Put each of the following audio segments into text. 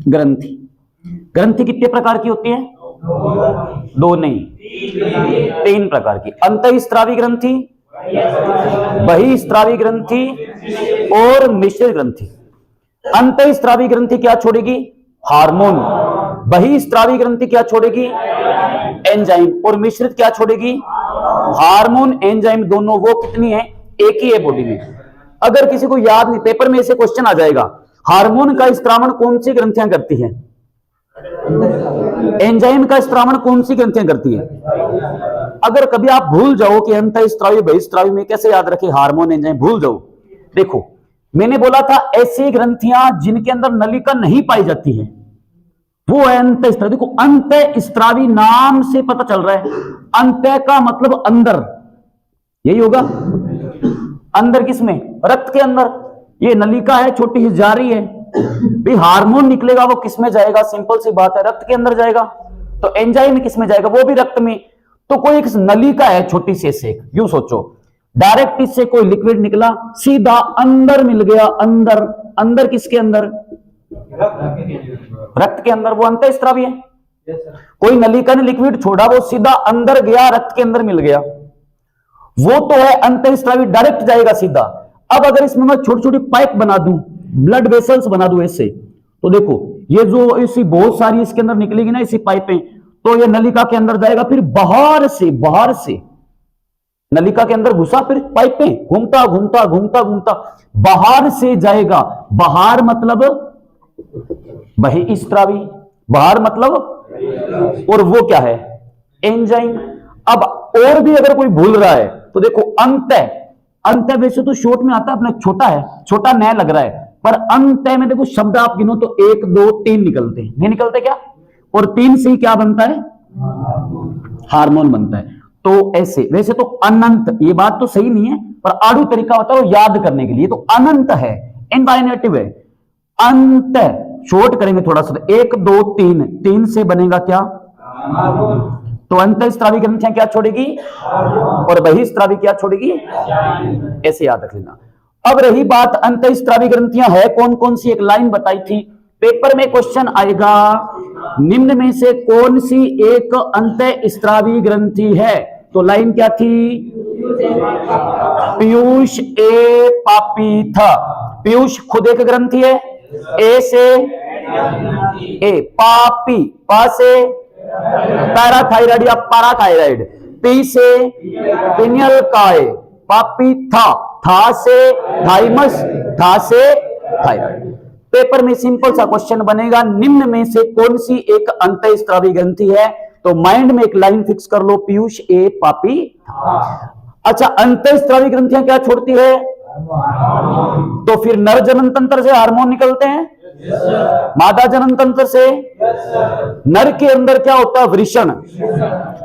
ग्रंथि। ग्रंथि कितने प्रकार की होती है? दो नहीं, तीन प्रकार की। अंतःस्रावी ग्रंथि, बहिःस्रावी ग्रंथि और मिश्रित ग्रंथि। अंतःस्रावी ग्रंथि क्या छोड़ेगी? हार्मोन। बहिःस्रावी ग्रंथि क्या छोड़ेगी? एंजाइम। और मिश्रित क्या छोड़ेगी? हार्मोन एंजाइम दोनों। वो कितनी है? एक ही है बॉडी में। अगर किसी को याद नहीं, पेपर में ऐसे क्वेश्चन आ जाएगा, हार्मोन का स्त्रावण कौन सी ग्रंथियां करती है? एंजाइम का स्त्रावण कौन सी ग्रंथियां करती है? अगर कभी आप भूल जाओ कि अंतःस्रावी बहिःस्रावी में, कैसे याद रखे हार्मोन एंजाइम, भूल जाओ। देखो मैंने बोला था ऐसी ग्रंथियां जिनके अंदर नलिका नहीं पाई जाती है वो है अंतःस्रावी। देखो अंतःस्रावी नाम से पता चल रहा है, अंतः का मतलब अंदर, यही होगा। अंदर किसमें? रक्त के अंदर। ये नलिका है, छोटी सी जारी है, भी हार्मोन निकलेगा वो किसमें जाएगा? सिंपल सी बात है, रक्त के अंदर जाएगा। तो एंजाइम किसमें जाएगा? वो भी रक्त में। तो कोई एक नलिका है छोटी सी, ऐसे यूं सोचो, डायरेक्ट इससे कोई लिक्विड निकला, सीधा अंदर मिल गया। अंदर, अंदर किसके अंदर? रक्त के अंदर। वो अंतःस्रावी है। कोई नलिका ने लिक्विड छोड़ा, वो सीधा अंदर गया, रक्त के अंदर मिल गया, वो तो है अंतःस्रावी, डायरेक्ट जाएगा सीधा। अब अगर इसमें मैं छोटी छोटी पाइप बना दूं, ब्लड वेसल्स बना दूं ऐसे, तो देखो ये जो इसी बहुत सारी इसके अंदर निकलेगी ना इसी पाइपें, तो ये नलिका के अंदर जाएगा, फिर बाहर से नलिका के अंदर घुसा, फिर पाइपें घूमता घूमता घूमता घूमता बाहर से जाएगा। बाहर मतलब बहिःस्रावी, बाहर मतलब, और वो क्या है? एंजाइम। अब और भी अगर कोई भूल रहा है तो देखो अंत वैसे तो शॉर्ट में आता है अपना, छोटा है, छोटा नया लग रहा है, पर अंत में देखो शब्द आप गिनो तो 1 2 3 निकलते हैं, नहीं निकलते क्या? और 3 से ही क्या बनता है? हार्मोन बनता है। तो ऐसे, वैसे तो अनंत, ये बात तो सही नहीं है, पर आड़ू तरीका होता है याद करने के लिए। तो अनंत है, इनफाइनेटिव है। अंत शॉर्ट करेंगे थोड़ा सा, 1 2 3, 3 से बनेगा क्या? तो अंतःस्रावी ग्रंथियां क्या छोड़ेगी? और बहिःस्रावी क्या छोड़ेगी? ऐसे याद रख लेना। अब रही बात अंतःस्रावी ग्रंथियां है कौन कौन सी, एक लाइन बताई थी, पेपर में क्वेश्चन आएगा, निम्न में से कौन सी एक अंतःस्रावी ग्रंथि है? तो लाइन क्या थी? पीयूष ए पापी था। पीयूष खुद एक ग्रंथि है, ए से ए, पापी पा से पैराथायराइड या पाराथायराइड, पी से पिनियल काय, पापी था से थाइमस, था से थायराइड। पेपर में सिंपल सा क्वेश्चन बनेगा, निम्न में से कौन सी एक अंतःस्रावी ग्रंथि है? तो माइंड में एक लाइन फिक्स कर लो, पीयूष ए पापी था। अच्छा, अंतःस्रावी ग्रंथियां क्या छोड़ती है? तो फिर नर जनन तंत्र से हार्मोन निकलते हैं, मादा जनन तंत्र से। नर के अंदर क्या होता है? वृषण।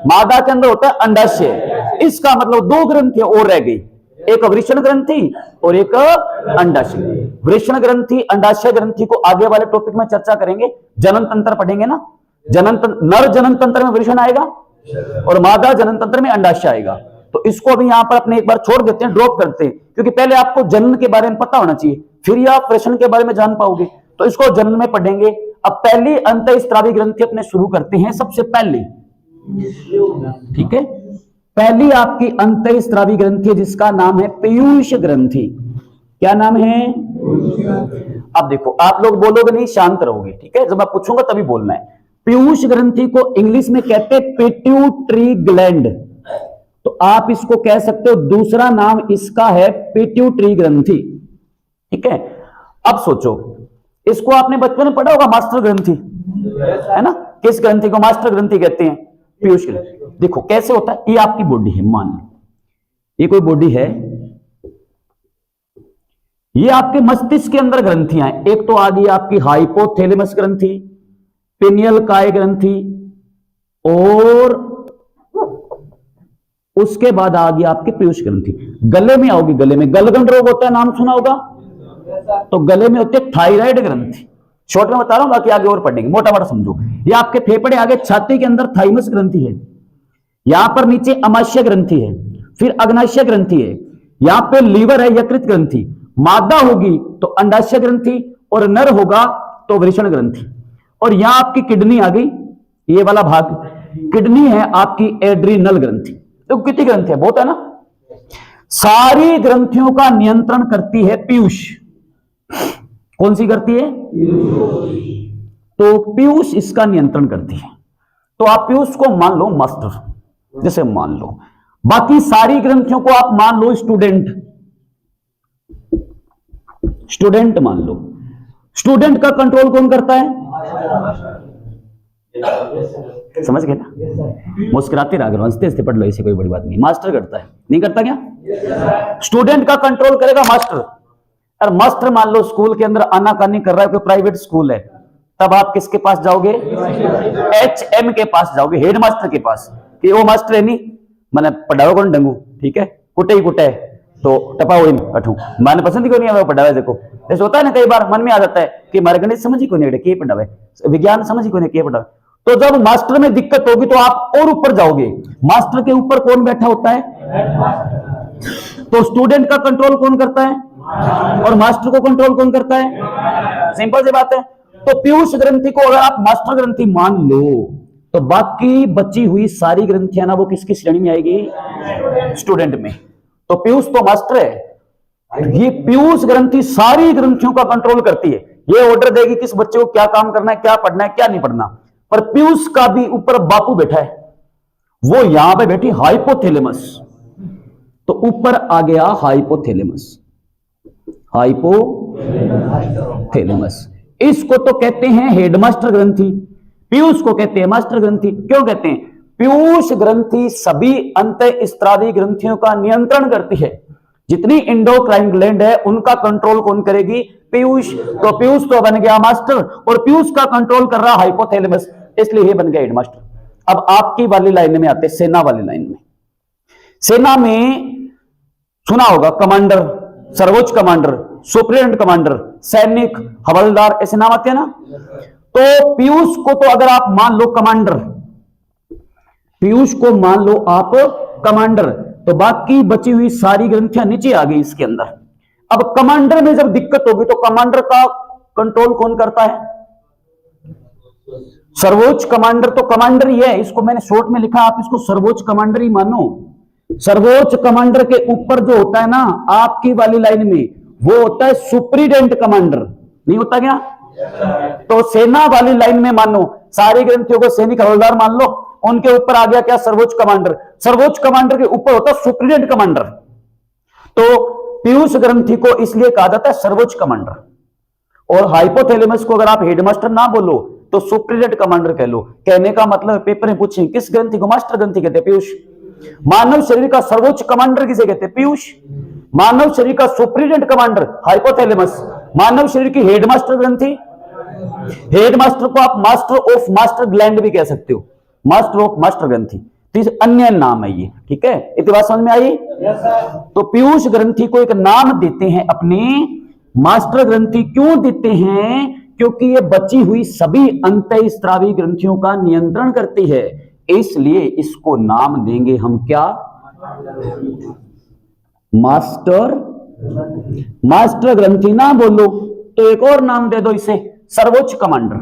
मादा के अंदर होता है अंडाशय। इसका मतलब 2 ग्रंथियां और रह गई, एक वृषण ग्रंथि और एक अंडाशय। वृषण ग्रंथि अंडाशय ग्रंथि को आगे वाले टॉपिक में चर्चा करेंगे, जनन तंत्र पढ़ेंगे ना। नर जनन तंत्र में वृषण आएगा और मादा जनन तंत्र में अंडाशय आएगा। तो इसको अभी यहां पर अपने एक बार छोड़ देते हैं, ड्रॉप करते हैं, क्योंकि पहले आपको जनन के बारे में पता होना चाहिए, फिर ही आप वृषण के बारे में जान पाओगे। तो इसको जनन में पढ़ेंगे। अब पहली अंतःस्रावी ग्रंथि अपने शुरू करते हैं, सबसे पहली, ठीक है, पहली आपकी अंतःस्रावी ग्रंथि जिसका नाम है पीयूष ग्रंथि। क्या नाम है? अब देखो आप लोग बोलोगे नहीं, शांत रहोगे, ठीक है, जब मैं पूछूंगा तभी बोलना है। पीयूष ग्रंथि को इंग्लिश में कहते हैं पिट्यूटरी ग्लैंड, तो आप इसको कह सकते हो, दूसरा नाम इसका है पिट्यूटरी ग्रंथि, ठीक है। अब सोचो, इसको आपने बचपन में पढ़ा होगा, मास्टर ग्रंथि, है ना। किस ग्रंथि को मास्टर ग्रंथि कहते हैं? पीयूष ग्रंथि। देखो कैसे होता है, ये आपकी बॉडी है, मान लो ये कोई बॉडी है, ये आपके मस्तिष्क के अंदर ग्रंथियां हैं। एक तो आ गई आपकी हाइपोथैलेमस ग्रंथि, पिनियल काय ग्रंथि, और उसके बाद आ गई आपकी पीयूष ग्रंथि। गले में आओगी, गले में गलगंड रोग होता है, नाम सुना होगा, तो गले में होती है थायराइड ग्रंथि। शॉर्ट में बता रहा हूं, बाकी आगे और पढ़ेंगे, मोटा मोटा समझो। ये आपके फेफड़े आगे, छाती के अंदर थाइमस ग्रंथि है, यहां पर नीचे अमाशय ग्रंथि है, फिर अग्नाशय ग्रंथि है, यहां पे लीवर है, यकृत ग्रंथि। मादा होगी तो अंडाशय ग्रंथि, और नर होगा तो वृषण ग्रंथि। और यहां आपकी किडनी आ गई, ये वाला भाग किडनी है आपकी एड्रीनल ग्रंथि। तो कितनी ग्रंथि है, बहुत है ना। सारी ग्रंथियों का नियंत्रण करती है पीयूष। कौन सी करती है, तो पीयूष इसका नियंत्रण करती है। तो आप पीयूष को मान लो मास्टर, जैसे मान लो, बाकी सारी ग्रंथियों को आप मान लो स्टूडेंट। स्टूडेंट मान लो, स्टूडेंट का कंट्रोल कौन करता है, समझ गए ना। मुस्कुराते रहा, हंसते हंसते पढ़ लो, ऐसी कोई बड़ी बात नहीं। मास्टर करता है, नहीं करता क्या, स्टूडेंट का कंट्रोल करेगा मास्टर। और मास्टर मान लो स्कूल के अंदर आनाकानी कर रहा है, कोई प्राइवेट स्कूल है, तब आप किसके पास जाओगे, HM के पास जाओगे, हेड मास्टर के पास, कि वो मास्टर है नहीं मैंने पढ़ाओ कौन डंगू, ठीक है, कुटे ही कुटे तो टपा वही कठू, मैंने पसंद ही क्यों नहीं है पढ़ावे। देखो जैसे होता है ना, कई बार मन में आ जाता है कि हमारे गणित समझ ही क्यों नहीं के पढ़ावे, विज्ञान समझ ही क्यों नहीं के पढ़ावे। तो जब मास्टर में दिक्कत होगी तो आप और ऊपर जाओगे। मास्टर के ऊपर कौन बैठा होता है, तो स्टूडेंट का कंट्रोल कौन करता है, और मास्टर को कंट्रोल कौन करता है, सिंपल सी बात है। तो पीयूष ग्रंथि को अगर आप मास्टर ग्रंथि मान लो, तो बाकी बची हुई सारी ग्रंथियां ना वो किसकी श्रेणी में आएगी, स्टूडेंट में। तो पीयूष तो मास्टर है, ये पीयूष ग्रंथि सारी ग्रंथियों का कंट्रोल करती है। ये ऑर्डर देगी किस बच्चे को क्या काम करना है, क्या पढ़ना है, क्या नहीं पढ़ना। पर पीयूष का भी ऊपर बापू बैठा है, वो यहां पे बैठी हाइपोथैलेमस। तो ऊपर आ गया हाइपोथैलेमस, हाइपोथैलेमस। इसको तो कहते हैं हेडमास्टर ग्रंथि, पीयूष को कहते हैं मास्टर ग्रंथि। क्यों कहते हैं, पीयूष ग्रंथि सभी अंतःस्त्रावी ग्रंथियों का नियंत्रण करती है। जितनी इंडोक्राइन ग्लैंड है उनका कंट्रोल कौन करेगी, पीयूष। तो पीयूष तो बन गया मास्टर, और पीयूष का कंट्रोल कर रहा हाइपोथैलेमस, इसलिए ये बन गया हेडमास्टर। अब आपकी वाली लाइन में आते, सेना वाली लाइन में। सेना में सुना होगा कमांडर, सर्वोच्च कमांडर, सुप्रीटेंडेंट कमांडर, सैनिक, हवलदार, ऐसे नाम आते हैं ना। तो पीयूष को तो अगर आप मान लो कमांडर, पीयूष को मान लो आप कमांडर, तो बाकी बची हुई सारी ग्रंथियां नीचे आ गई इसके अंदर। अब कमांडर में जब दिक्कत होगी तो कमांडर का कंट्रोल कौन करता है, सर्वोच्च कमांडर। तो कमांडर ही है, इसको मैंने शॉर्ट में लिखा, आप इसको सर्वोच्च कमांडर ही मानो। सर्वोच्च कमांडर के ऊपर जो होता है ना आपकी वाली लाइन में, वो होता है सुप्रीटेंडेंट कमांडर, नहीं होता क्या। तो सेना वाली लाइन में मानो सारी ग्रंथियों को सैनिक हवलदार मान लो, उनके ऊपर आ गया क्या, सर्वोच्च कमांडर। सर्वोच्च कमांडर के ऊपर होता है सुप्रीटेंडेंट कमांडर। तो पीयूष ग्रंथि को इसलिए कहा जाता है सर्वोच्च कमांडर। और हाइपोथैलेमस को अगर आप हेडमास्टर ना बोलो तो सुप्रीटेंडेंट कमांडर कह लो। कहने का मतलब पेपर में पूछें किस ग्रंथि को मास्टर ग्रंथि कहते हैं, पीयूष। मानव शरीर का सर्वोच्च कमांडर किसे कहते हैं, पीयूष। मानव शरीर का सुप्रीटेंडेंट कमांडर हाइपोथैलेमस। मानव शरीर की हेडमास्टर ग्रंथि, हेडमास्टर को आप मास्टर ऑफ मास्टर ग्लैंड भी कह सकते हो, मास्टर ऑफ मास्टर ग्रंथि, अन्य नाम है ये, ठीक है। इतनी बात समझ में आई। तो पीयूष ग्रंथि को एक नाम देते हैं अपने मास्टर ग्रंथि। क्यों देते हैं, क्योंकि ये बची हुई सभी अंतःस्त्रावी ग्रंथियों का नियंत्रण करती है, इसलिए इसको नाम देंगे हम क्या, मास्टर। मास्टर ग्रंथि ना बोलो तो एक और नाम दे दो इसे, सर्वोच्च कमांडर।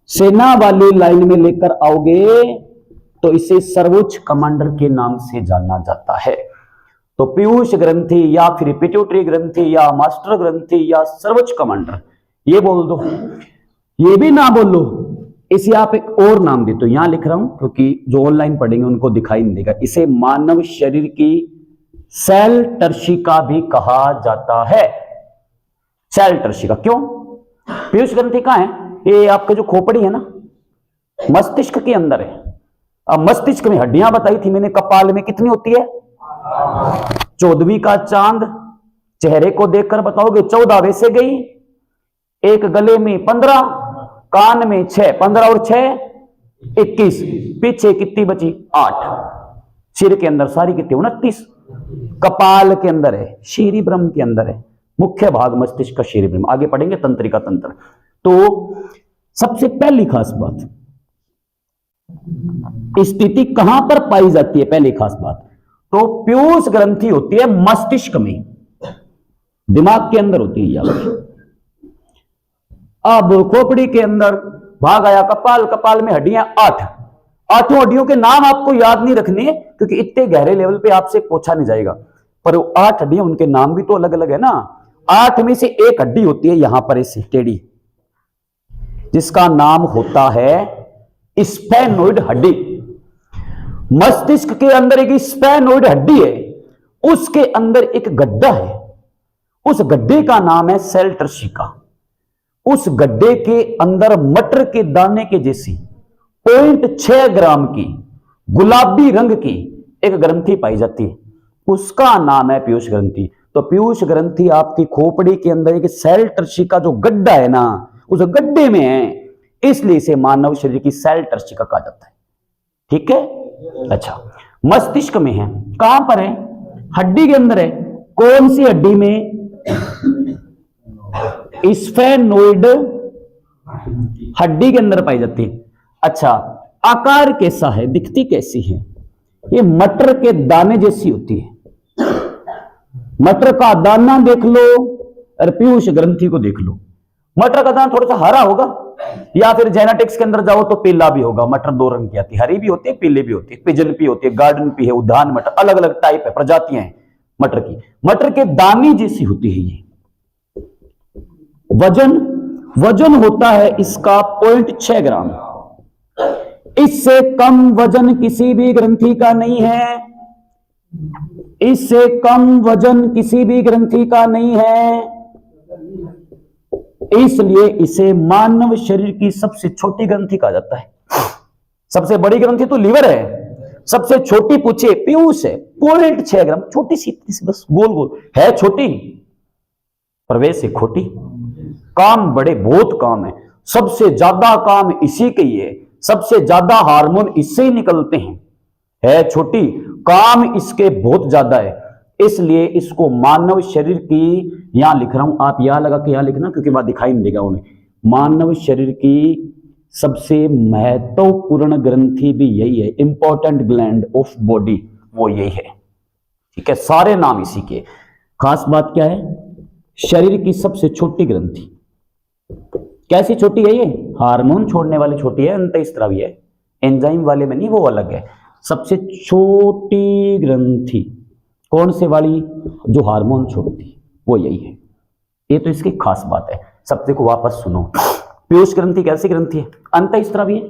सेना वाली लाइन में लेकर आओगे तो इसे सर्वोच्च कमांडर के नाम से जाना जाता है। तो पीयूष ग्रंथि या फिर पिट्यूटरी ग्रंथि या मास्टर ग्रंथि या सर्वोच्च कमांडर, ये बोल दो। ये भी ना बोलो, इसे आप एक और नाम दे। तो यहां लिख रहा हूं क्योंकि जो ऑनलाइन पढ़ेंगे उनको दिखाई नहीं देगा। इसे मानव शरीर की सेल टर्शिका भी कहा जाता है, सेल टर्शिका। क्यों, पीयूष ग्रंथि कहां है, ये आपके जो खोपड़ी है ना, मस्तिष्क के अंदर है। अब मस्तिष्क में हड्डियां बताई थी मैंने, कपाल में कितनी होती है, 14वीं का चांद। चेहरे को देखकर बताओगे 14 वैसे गई, एक गले में 15, कान में 6, 15 और 6 21, पीछे कितनी बची 8। सिर के अंदर सारी कितनी 29, कपाल के अंदर है, शीरीब्रह्म के अंदर है, मुख्य भाग मस्तिष्क का शीरीब्रह्म। आगे पढ़ेंगे तंत्रिका तंत्र। तो सबसे पहली खास बात, स्थिति कहां पर पाई जाती है, पहली खास बात तो पीयूष ग्रंथि होती है मस्तिष्क में, दिमाग के अंदर होती है। अब खोपड़ी के अंदर भाग आया कपाल, कपाल में हड्डियां 8, 8 हड्डियों के नाम आपको याद नहीं रखने क्योंकि इतने गहरे लेवल पे आपसे पूछा नहीं जाएगा, पर 8 हड्डियां उनके नाम भी तो अलग अलग है ना। 8 में से एक हड्डी होती है यहां पर ऐसी टेढ़ी, जिसका नाम होता है स्फेनोइड हड्डी। मस्तिष्क के अंदर एक स्फेनोइड हड्डी है, उसके अंदर एक गड्ढा है, उस गड्ढे का नाम है सेल टर्शिका। उस गड्ढे के अंदर मटर के दाने के जैसी 0.6 ग्राम की गुलाबी रंग की एक ग्रंथि पाई जाती है, उसका नाम है पीयूष ग्रंथि। तो पीयूष ग्रंथि आपकी खोपड़ी के अंदर एक सेल टर्शिका जो गड्ढा है ना, उस गड्ढे में है, इसलिए इसे मानव शरीर की सेल टर्शिका कहा जाता है। ठीक है, अच्छा मस्तिष्क में है, कहां पर है? हड्डी के अंदर है। कौन सी हड्डी में? स्फेनोइड हड्डी के अंदर पाई जाती है। अच्छा, आकार कैसा है, दिखती कैसी है? ये मटर के दाने जैसी होती है। मटर का दाना देख लो और पीयूष ग्रंथि को देख लो। मटर का दाना थोड़ा सा हरा होगा, या फिर जेनेटिक्स के अंदर जाओ तो पीला भी होगा। मटर 2 रंग की आती है, हरी भी होती है, पीले भी होती है, पिजन पी होती है, गार्डन पी है, उद्यान मटर, अलग अलग टाइप है, प्रजातियां हैं मटर की। मटर के दाने जैसी होती है ये। वजन होता है इसका 0.6 ग्राम। इससे कम वजन किसी भी ग्रंथि का नहीं है, इससे कम वजन किसी भी ग्रंथि का नहीं है, इसलिए इसे मानव शरीर की सबसे छोटी ग्रंथि कहा जाता है। सबसे बड़ी ग्रंथि तो लीवर है, सबसे छोटी पूछे पीयूष है, 0.6 ग्राम, छोटी सी बस गोल गोल है, छोटी प्रवेश से खोटी। काम बड़े, बहुत काम है, सबसे ज्यादा काम इसी के ही है, सबसे ज्यादा हार्मोन इससे ही निकलते हैं। है छोटी, काम इसके बहुत ज्यादा है, इसलिए इसको मानव शरीर की, यहां लिख रहा हूं, आप यहां लगा के यहां लिखना क्योंकि बात दिखाई नहीं देगा उन्हें। मानव शरीर की सबसे महत्वपूर्ण ग्रंथि भी यही है, इंपॉर्टेंट ग्लैंड ऑफ बॉडी, वो यही है। ठीक है, सारे नाम इसी के। खास बात क्या है? शरीर की सबसे छोटी ग्रंथि। कैसी छोटी है ये? हार्मोन छोड़ने वाली छोटी है, अंतःस्रावी है, एंजाइम वाले में नहीं, वो अलग है। सबसे छोटी ग्रंथि कौन से वाली? जो हार्मोन छोड़ती, वो यही है। ये तो इसकी खास बात है। शब्द को वापस सुनो। पीयूष ग्रंथि कैसी ग्रंथि है? अंतःस्रावी है।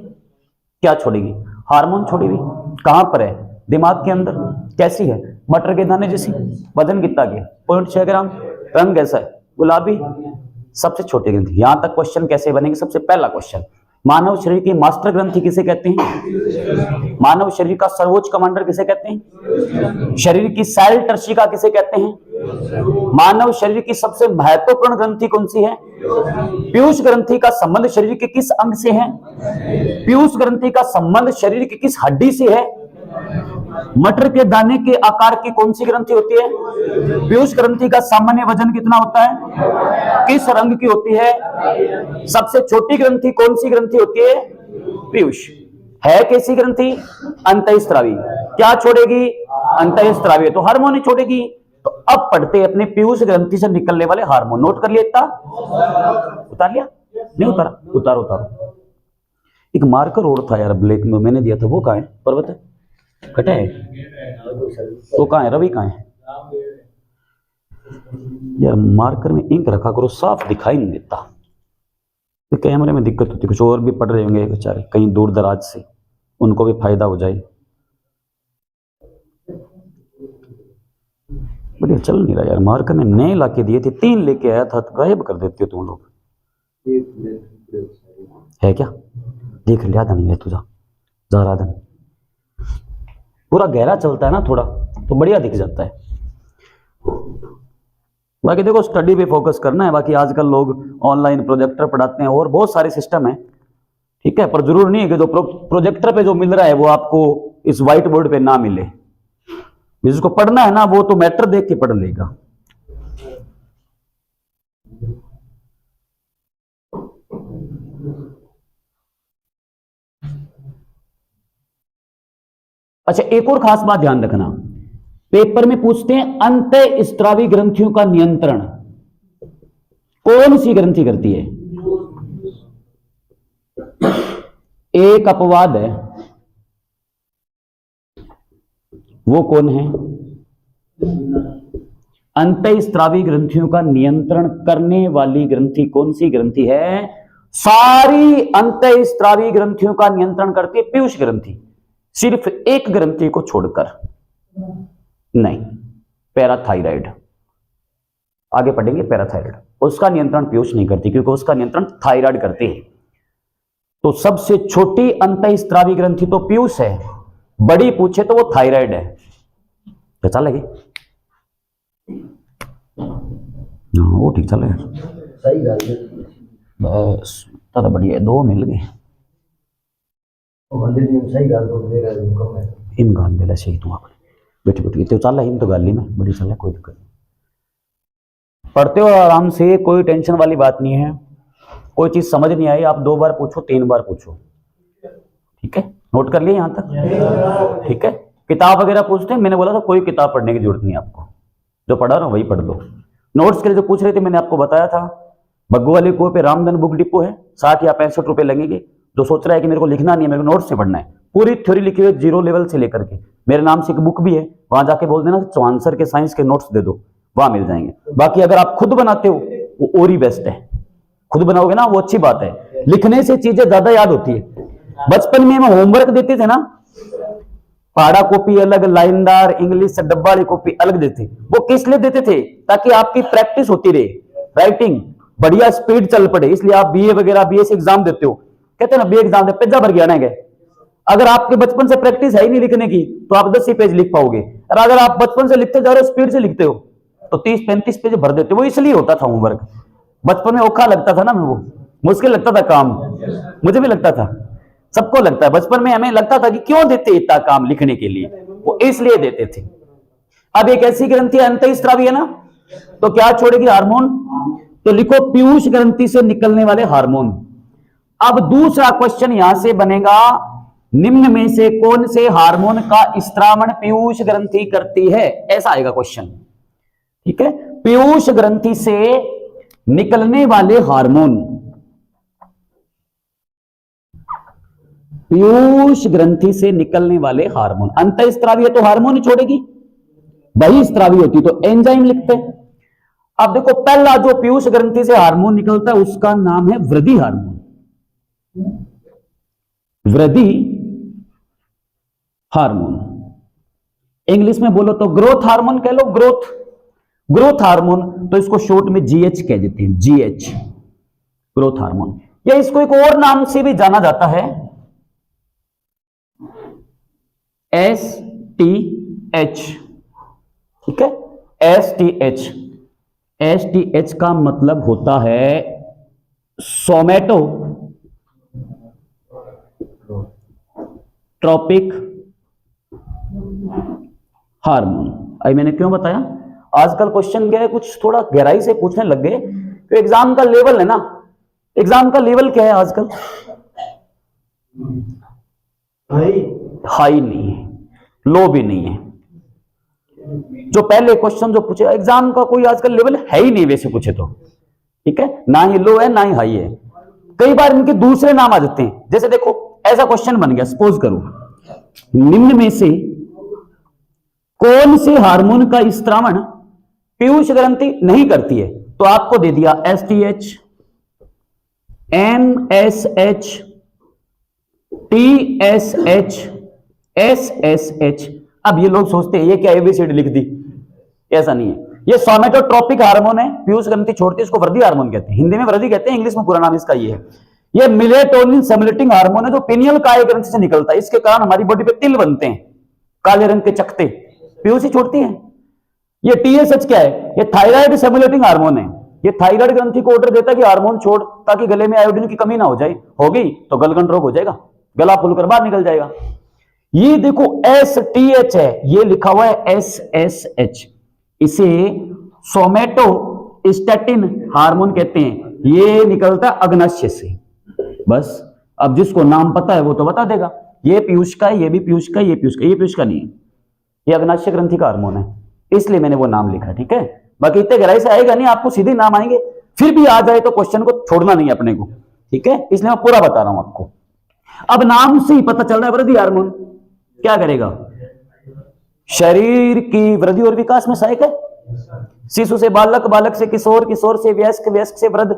क्या छोड़ेगी? हार्मोन छोड़ेगी। कहां पर है? दिमाग के अंदर। कैसी है? मटर के दाने जैसी। वजन कितना के? 0.6 ग्राम। रंग कैसा है? गुलाबी। सबसे छोटी ग्रंथि। यहां तक क्वेश्चन कैसे बनेंगे? सबसे पहला क्वेश्चन, मानव शरीर की मास्टर ग्रंथि किसे कहते हैं? मानव शरीर का सर्वोच्च कमांडर किसे कहते हैं? शरीर की सेल टर्शिका किसे कहते हैं? मानव शरीर की सबसे महत्वपूर्ण ग्रंथि कौन सी है? पीयूष ग्रंथि का संबंध शरीर के किस अंग से है? पीयूष ग्रंथि का संबंध शरीर की किस हड्डी से है? मटर के दाने के आकार की कौन सी ग्रंथि होती है? पीयूष ग्रंथि का सामान्य वजन कितना होता है? किस रंग की होती है? सबसे छोटी ग्रंथि कौन सी ग्रंथि होती है? पीयूष। है कैसी ग्रंथि? अंतःस्रावी। क्या छोड़ेगी? अंतःस्रावी, तो हार्मोन ही छोड़ेगी। तो अब पढ़ते अपने पीयूष ग्रंथि से निकलने वाले हार्मोन। नोट कर लिया? इतना उतार लिया? नहीं उतारा? उतारो उतारो। एक मार्कर और था यार ब्लैक में, मैंने दिया था, वो कहाँ है? पर्वत है, कटा है तो कहाँ है? रवि कहाँ है यार? मार्कर में इंक रखा करो, साफ दिखाई नहीं देता। तो कैमरे में दिक्कत होती, कुछ और भी पढ़ रहे होंगे बेचारे कहीं दूर दराज से, उनको भी फायदा हो जाए। बढ़िया चल नहीं रहा यार, मार्कर में नए लाके दिए थे, 3 लेके आया था, तो गायब कर देते हो तुम लोग। है क्या? देख लिया था? नहीं है तुझा जा रहा था, पूरा गहरा चलता है ना थोड़ा, तो बढ़िया दिख जाता है। बाकी देखो स्टडी पे फोकस करना है। बाकी आजकल लोग ऑनलाइन प्रोजेक्टर पढ़ाते हैं और बहुत सारे सिस्टम है, ठीक है, पर जरूर नहीं है कि जो प्रोजेक्टर पे जो मिल रहा है वो आपको इस व्हाइट बोर्ड पे ना मिले। जिसको पढ़ना है ना वो तो मैटर देख के पढ़ लेगा। अच्छा, एक और खास बात ध्यान रखना, पेपर में पूछते हैं अंतःस्रावी ग्रंथियों का नियंत्रण कौन सी ग्रंथि करती है? एक अपवाद है, वो कौन है? अंतःस्रावी ग्रंथियों का नियंत्रण करने वाली ग्रंथि कौन सी ग्रंथि है? सारी अंतःस्रावी ग्रंथियों का नियंत्रण करती है पीयूष ग्रंथि, सिर्फ एक ग्रंथि को छोड़कर नहीं, पैराथायराइड। आगे पढ़ेंगे पैराथायराइड, उसका नियंत्रण पीयूष नहीं करती क्योंकि उसका नियंत्रण थायराइड करते हैं। तो सबसे छोटी अंतःस्रावी ग्रंथि तो पीयूष है, बड़ी पूछे तो वो थायराइड है। क्या चल लगे? वो ठीक चल रहा है, सही गल है, बस तो बढ़िया, दो मिल गए। सही गल इन गाल ले सही तू अपने बैठे बैठे तो चल इन तो गाली में बड़ी चल है, कोई दिक्कत नहीं। पढ़ते हो आराम से, कोई टेंशन वाली बात नहीं है। कोई चीज समझ नहीं आई आप 2 बार पूछो, 3 बार पूछो, ठीक है? नोट कर लिए यहां तक? ठीक है। किताब वगैरह पूछते हैं, मैंने बोला था कोई किताब पढ़ने की जरूरत नहीं आपको, जो पढ़ा रहा वही पढ़ लो। नोट्स के लिए जो पूछ रहे थे मैंने आपको बताया था, बग्गू वाले कुएं पे रामधन बुक डिपो है, 60 या 65 रुपए लगेंगे। जो सोच रहा है कि मेरे को लिखना नहीं है, मेरे को नोट्स से पढ़ना है, पूरी थ्योरी लिखी हुई 0 लेवल से लेकर के, मेरे नाम से एक बुक भी है, वहां जाके बोल देना चौहान सर के साइंस के नोट्स दे दो, वहां मिल जाएंगे। बाकी अगर आप खुद बनाते हो वो और ही बेस्ट है, खुद बनाओगे ना वो अच्छी बात है, लिखने से चीजें ज्यादा याद होती है। बचपन में हम होमवर्क देते थे ना, पहाड़ा कॉपी अलग, लाइनदार, इंग्लिश से डब्बा वाली कॉपी अलग देते, वो किस लिए देते थे? ताकि आपकी प्रैक्टिस होती रहे, राइटिंग बढ़िया स्पीड चल पड़े। इसलिए आप बीए वगैरह बीएससी एग्जाम देते हो, कहते हैं ना बीए एग्जाम दे पेजा भर गया ना गए। अगर आपके बचपन से प्रैक्टिस है ही नहीं लिखने की तो आप 10 ही पेज लिख पाओगे, और अगर आप बचपन से लिखते जा रहे हो, स्पीड से लिखते हो तो 30-35 पेज भर देते हो। वो इसलिए होता था होमवर्क, बचपन में औखा लगता था ना, मैं वो मुश्किल लगता था काम, मुझे भी लगता था, सबको लगता है बचपन में, हमें लगता था कि क्यों देते इतना काम लिखने के लिए, वो इसलिए देते थे। अब एक ऐसी ग्रंथि अंतःस्रावी है ना, तो क्या छोड़ेगी? हार्मोन। तो लिखो पीयूष ग्रंथि से निकलने वाले हार्मोन। अब दूसरा क्वेश्चन यहां से बनेगा, निम्न में से कौन से हार्मोन का स्त्रावण पीयूष ग्रंथि करती है? ऐसा आएगा क्वेश्चन, ठीक है? पीयूष ग्रंथि से निकलने वाले हार्मोन, पीयूष ग्रंथि से निकलने वाले हार्मोन। अंतःस्रावी है तो हार्मोन ही छोड़ेगी, बहिस्रावी होती तो एंजाइम लिखते। अब देखो पहला जो पीयूष ग्रंथि से हार्मोन निकलता है उसका नाम है वृद्धि हार्मोन। वृद्धि हार्मोन, इंग्लिश में बोलो तो ग्रोथ हार्मोन कह लो, ग्रोथ हार्मोन, तो इसको शॉर्ट में जीएच कह देते हैं, जीएच, ग्रोथ हार्मोन। या इसको एक और नाम से भी जाना जाता है, STH, ठीक है? STH, STH का मतलब होता है सोमैटो ट्रॉपिक हार्मोन। अभी मैंने क्यों बताया, आजकल क्वेश्चन क्या है, कुछ थोड़ा गहराई से पूछने लग गए, तो एग्जाम का लेवल है ना, एग्जाम का लेवल क्या है आजकल? हाई नहीं है, लो भी नहीं है। जो पहले क्वेश्चन जो पूछे, एग्जाम का कोई आजकल लेवल है ही नहीं वैसे पूछे तो, ठीक है? ना ही लो है ना ही हाई है। कई बार इनके दूसरे नाम आ जाते हैं, जैसे देखो ऐसा क्वेश्चन बन गया, सपोज करो, निम्न में से कौन से हार्मोन का स्त्रावण पीयूष ग्रंथि नहीं करती है? तो आपको दे दिया STH, MSH, TSH, SSH। अब ये लोग सोचते हैं ये क्या ABCD लिख दी, ऐसा नहीं है। ये सोमैटोट्रोपिक हार्मोन है, पीयूष ग्रंथि छोड़ती है, इसको वृद्धि हार्मोन कहते हैं, हिंदी में वृद्धि कहते हैं, इंग्लिश में पूरा नाम इसका ये है। ये मेलेटोनिन सिमुलेटिंग हार्मोन है जो पिनियल काय ग्रंथि से निकलता है, इसके कारण हमारी बॉडी पे तिल बनते हैं, काले रंग के चकते, पीयूष ही छोड़ती है। ये TSH क्या है? ये थायराइड सिमुलेटिंग हार्मोन है, ये थायराइड ग्रंथि को ऑर्डर देता है कि हार्मोन छोड़, ताकि गले में आयोडीन की कमी ना हो जाए, होगी तो गलगंड रोग हो जाएगा, गला फूलकर बाहर निकल जाएगा। ये देखो STH है, ये लिखा हुआ है SSH, इसे सोमैटोस्टैटिन हार्मोन कहते हैं, ये निकलता है अग्नाशय से। बस अब जिसको नाम पता है वो तो बता देगा, ये पीयूष का है, ये भी पीयूष का, ये पीयूष का, ये पीयूष का नहीं है, ये अग्नाशय ग्रंथि का हार्मोन है, इसलिए मैंने वो नाम लिखा, ठीक है? बाकी इतने गहराई से आएगा नहीं, आपको सीधे नाम आएंगे, फिर भी आ जाए तो क्वेश्चन को छोड़ना नहीं अपने को, ठीक है? इसलिए मैं पूरा बता रहा हूं आपको। अब नाम से ही पता चल रहा है वृद्धि हार्मोन क्या करेगा, शरीर की वृद्धि और विकास में सहायक है। शिशु से बालक, बालक से किशोर, किशोर से वयस्क, वयस्क से वृद्ध,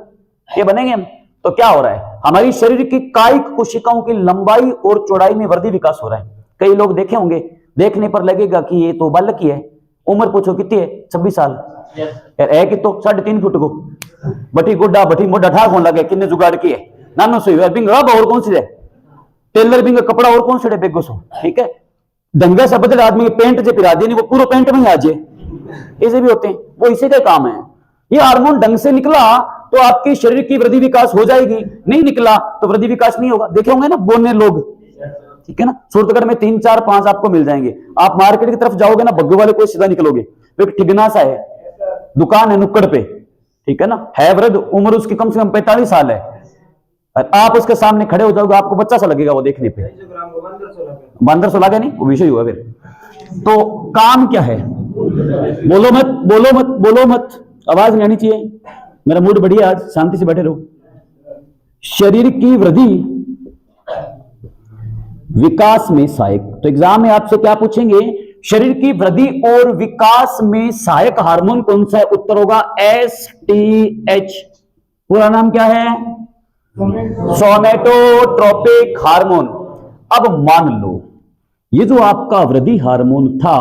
ये बनेंगे हम। तो क्या हो रहा है, हमारी शरीर की कायिक कोशिकाओं की लंबाई और चौड़ाई में वृद्धि विकास हो रहा है। कई लोग देखे होंगे, देखने पर लगेगा कि ये तो बालक ही है। उम्र पूछो कितनी है, 26 साल है कि तो 3.5 फुट को बटी गोड्डा बटी मोटा ठाक होने लगे, किन्ने जुगाड़ की है नानो सो बिंग और कौन सी है टेलर बिंग कपड़ा और कौन से बेगो सो, ठीक है। दंगा से बदले आदमी की पेंट जो पिरा नहीं वो पूरा पेंट में ही आ जाए, ऐसे भी होते हैं, वो इसी का काम है। ये हार्मोन ढंग से निकला तो आपके शरीर की वृद्धि विकास हो जाएगी, नहीं निकला तो वृद्धि विकास नहीं होगा। देखे होंगे ना बोलने लोग, ठीक है ना, सूरतगढ़ में 3, 4, 5 आपको मिल जाएंगे। आप मार्केट की तरफ जाओगे ना, बग्गू वाले को सीधा निकलोगे, एक ठिगना सा है, दुकान है नुक्कड़ पे, ठीक है ना, है वृद्ध, उम्र उसकी कम से कम 45 साल है। आप उसके सामने खड़े हो जाओगे, आपको बच्चा सा लगेगा वो देखने पे, बंदर सो लगे नहीं, वो विषय हुआ फिर। तो काम क्या है, बोलो मत, बोलो मत, बोलो मत, आवाज नहीं आनी चाहिए। मेरा मूड बढ़िया, आज शांति से बैठे रहो। शरीर की वृद्धि विकास में सहायक, तो एग्जाम में आपसे क्या पूछेंगे, शरीर की वृद्धि और विकास में सहायक हार्मोन कौन सा है, उत्तर होगा STH। पूरा नाम क्या है, सोमेटोट्रोपिक हार्मोन। अब मान लो ये जो आपका वृद्धि हार्मोन था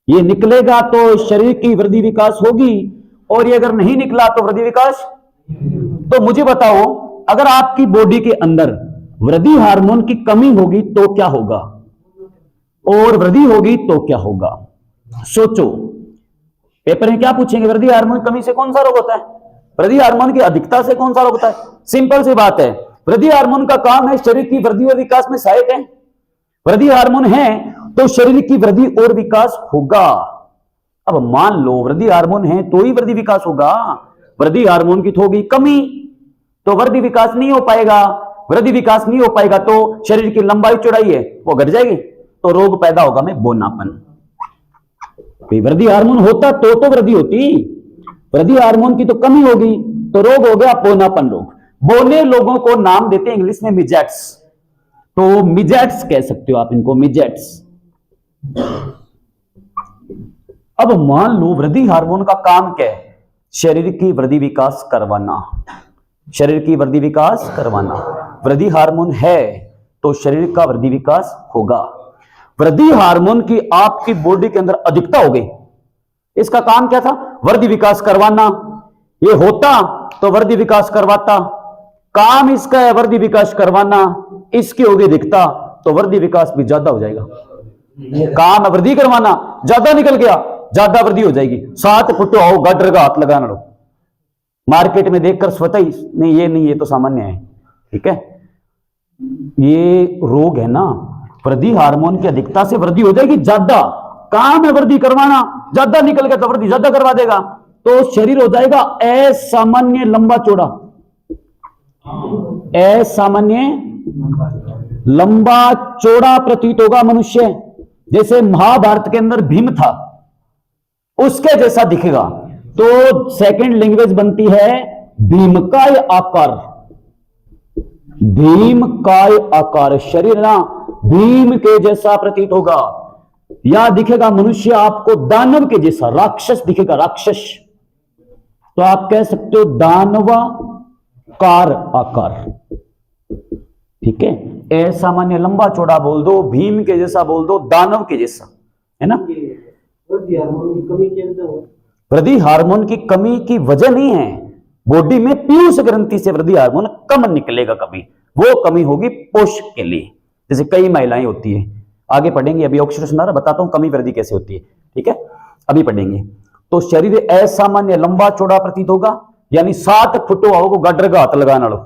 ये निकलेगा तो शरीर की वृद्धि विकास होगी, और ये अगर नहीं निकला तो वृद्धि विकास। तो मुझे बताओ, अगर आपकी बॉडी के अंदर वृद्धि हार्मोन की कमी होगी तो क्या होगा, और वृद्धि होगी तो क्या होगा। सोचो, पेपर में क्या पूछेंगे, वृद्धि हार्मोन की कमी से कौन सा रोग होता है, वृद्धि हार्मोन की अधिकता से कौन सा रोग होता है। सिंपल सी बात है, वृद्धि हार्मोन का काम है शरीर की वृद्धि और विकास में सहायक है। वृद्धि हार्मोन है तो शरीर की वृद्धि और विकास होगा। अब मान लो वृद्धि हार्मोन है तो ही वृद्धि विकास होगा, वृद्धि हार्मोन की होगी कमी तो वृद्धि विकास नहीं हो पाएगा, वृद्धि विकास नहीं हो पाएगा तो शरीर की लंबाई चौड़ाई है वो घट जाएगी, तो रोग पैदा होगा में बोनापन। वृद्धि हार्मोन होता तो वृद्धि होती, वृद्धि हार्मोन की तो कमी होगी तो रोग हो गया बोनापन रोग। बोने लोगों को नाम देते हैं इंग्लिश में मिजेट्स, तो मिजेट्स कह सकते हो आप इनको, मिजेट्स। अब मान लो वृद्धि हार्मोन का काम क्या है, शरीर की वृद्धि विकास करवाना, शरीर की वृद्धि विकास करवाना। वृद्धि हार्मोन है तो शरीर का वृद्धि विकास होगा। वृद्धि हार्मोन की आपकी बॉडी के अंदर अधिकता हो गई, इसका काम क्या था, वृद्धि विकास करवाना। ये होता तो वृद्धि विकास करवाता, काम इसका है वृद्धि विकास करवाना, इसकी होगी अधिकता तो वृद्धि विकास भी ज्यादा हो जाएगा। काम वृद्धि करवाना, ज्यादा निकल गया ज्यादा वृद्धि हो जाएगी। 7 फुट आओ गटर का हाथ लगाना लो, मार्केट में देखकर स्वतः ही नहीं ये नहीं, ये तो सामान्य है, ठीक है। ये रोग है ना, वृद्धि हार्मोन की अधिकता से वृद्धि हो जाएगी ज्यादा, काम है वृद्धि करवाना, ज्यादा निकल गया तो वृद्धि ज्यादा करवा देगा, तो शरीर हो जाएगा असामान्य लंबा चौड़ा, असामान्य लंबा चौड़ा प्रतीत होगा मनुष्य। जैसे महाभारत के अंदर भीम था उसके जैसा दिखेगा, तो सेकंड लैंग्वेज बनती है भीमकाय आकार, भीमकाय आकार। शरीर ना भीम के जैसा प्रतीत होगा, या दिखेगा मनुष्य आपको दानव के जैसा, राक्षस दिखेगा, राक्षस। तो आप कह सकते हो दानवाकार आकार, ठीक है। असामान्य लंबा चौड़ा बोल दो, भीम के जैसा बोल दो, दानव के जैसा, है ना। वृद्धि हार्मोन की कमी की वजह नहीं है, बॉडी में पीयूष ग्रंथि से वृद्धि हार्मोन कम निकलेगा कभी, वो कमी होगी पोषक के लिए, जैसे कई महिलाएं होती है। आगे पढ़ेंगे, अभी अक्षर सुना रहा, बताता हूं कमी वृद्धि कैसे होती है, ठीक है, अभी पढ़ेंगे। तो शरीर असामान्य लंबा चौड़ा प्रतीत होगा, यानी 7 फुट आओ गटर का हाथ लगाना लो।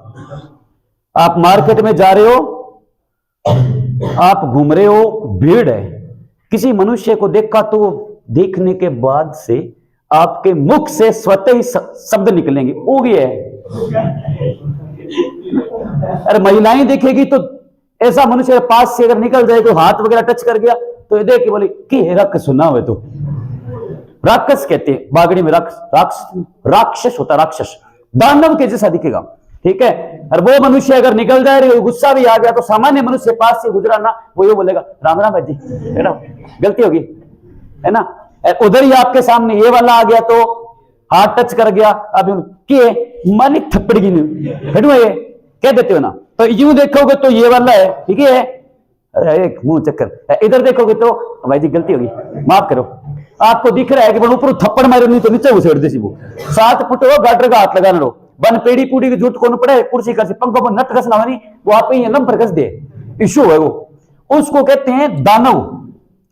आप मार्केट में जा रहे हो, आप घूम रहे हो, भीड़ है, किसी मनुष्य को देखा तो देखने के बाद से आपके मुख से स्वतः ही शब्द निकलेंगे, वो भी है। अरे महिलाएं देखेगी तो ऐसा मनुष्य पास से अगर निकल जाए, कोई हाथ वगैरह टच कर गया तो ये देख के बोले कि रख सुना हुए, तो राक्षस कहते हैं बागड़ी में, राक्षस होता, राक्षस दानव के जैसा दिखेगा। ठीक है। और वो मनुष्य अगर निकल जाए, गुस्सा भी आ गया, तो सामान्य मनुष्य पास से गुजरा ना, वो ये बोलेगा राम राम भाई जी, है ना, गलती होगी, है ना। उधर ही आपके सामने ये वाला आ गया तो हाथ टच कर गया, अब किए मालिक थप्पड़ की नहीं हटवा, ये कह देते हो ना। तो यूं देखोगे तो ये वाला है, ठीक है, एक मुंह चक्कर। इधर देखोगे तो भाई जी गलती होगी, माफ करो। आपको दिख रहा है कि ऊपर थप्पड़ मारो, नहीं तो नीचे घुसेड़ दे वो। 7 फुट हो, गाटर का हाथ लगाना रो, बन पेड़ी पूड़ी की जूठ कौन पड़े, कुर्सी कर पंखों पर नट कसना वाली, वो आप ही लंब पर कस दे, इशू है वो। उसको कहते हैं दानव,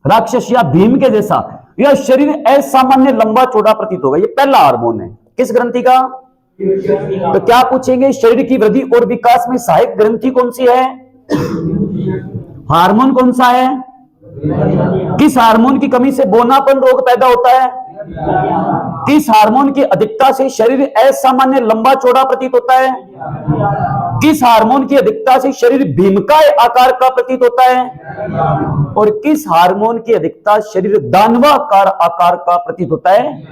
राक्षस या भीम के जैसा। यह शरीर असामान्य लंबा चौड़ा प्रतीत होगा। ये पहला हार्मोन है किस ग्रंथि का? तो क्या पूछेंगे, शरीर की वृद्धि और विकास में सहायक ग्रंथि कौन सी है? हार्मोन कौन सा है? किस हार्मोन की कमी से बौनापन रोग पैदा होता है? किस हार्मोन की अधिकता से शरीर असामान्य लंबा चौड़ा प्रतीत होता है? किस हार्मोन की अधिकता से शरीर भीमकाय आकार का प्रतीत होता है? और किस हार्मोन की अधिकता शरीर दानवाकार आकार का प्रतीत होता है?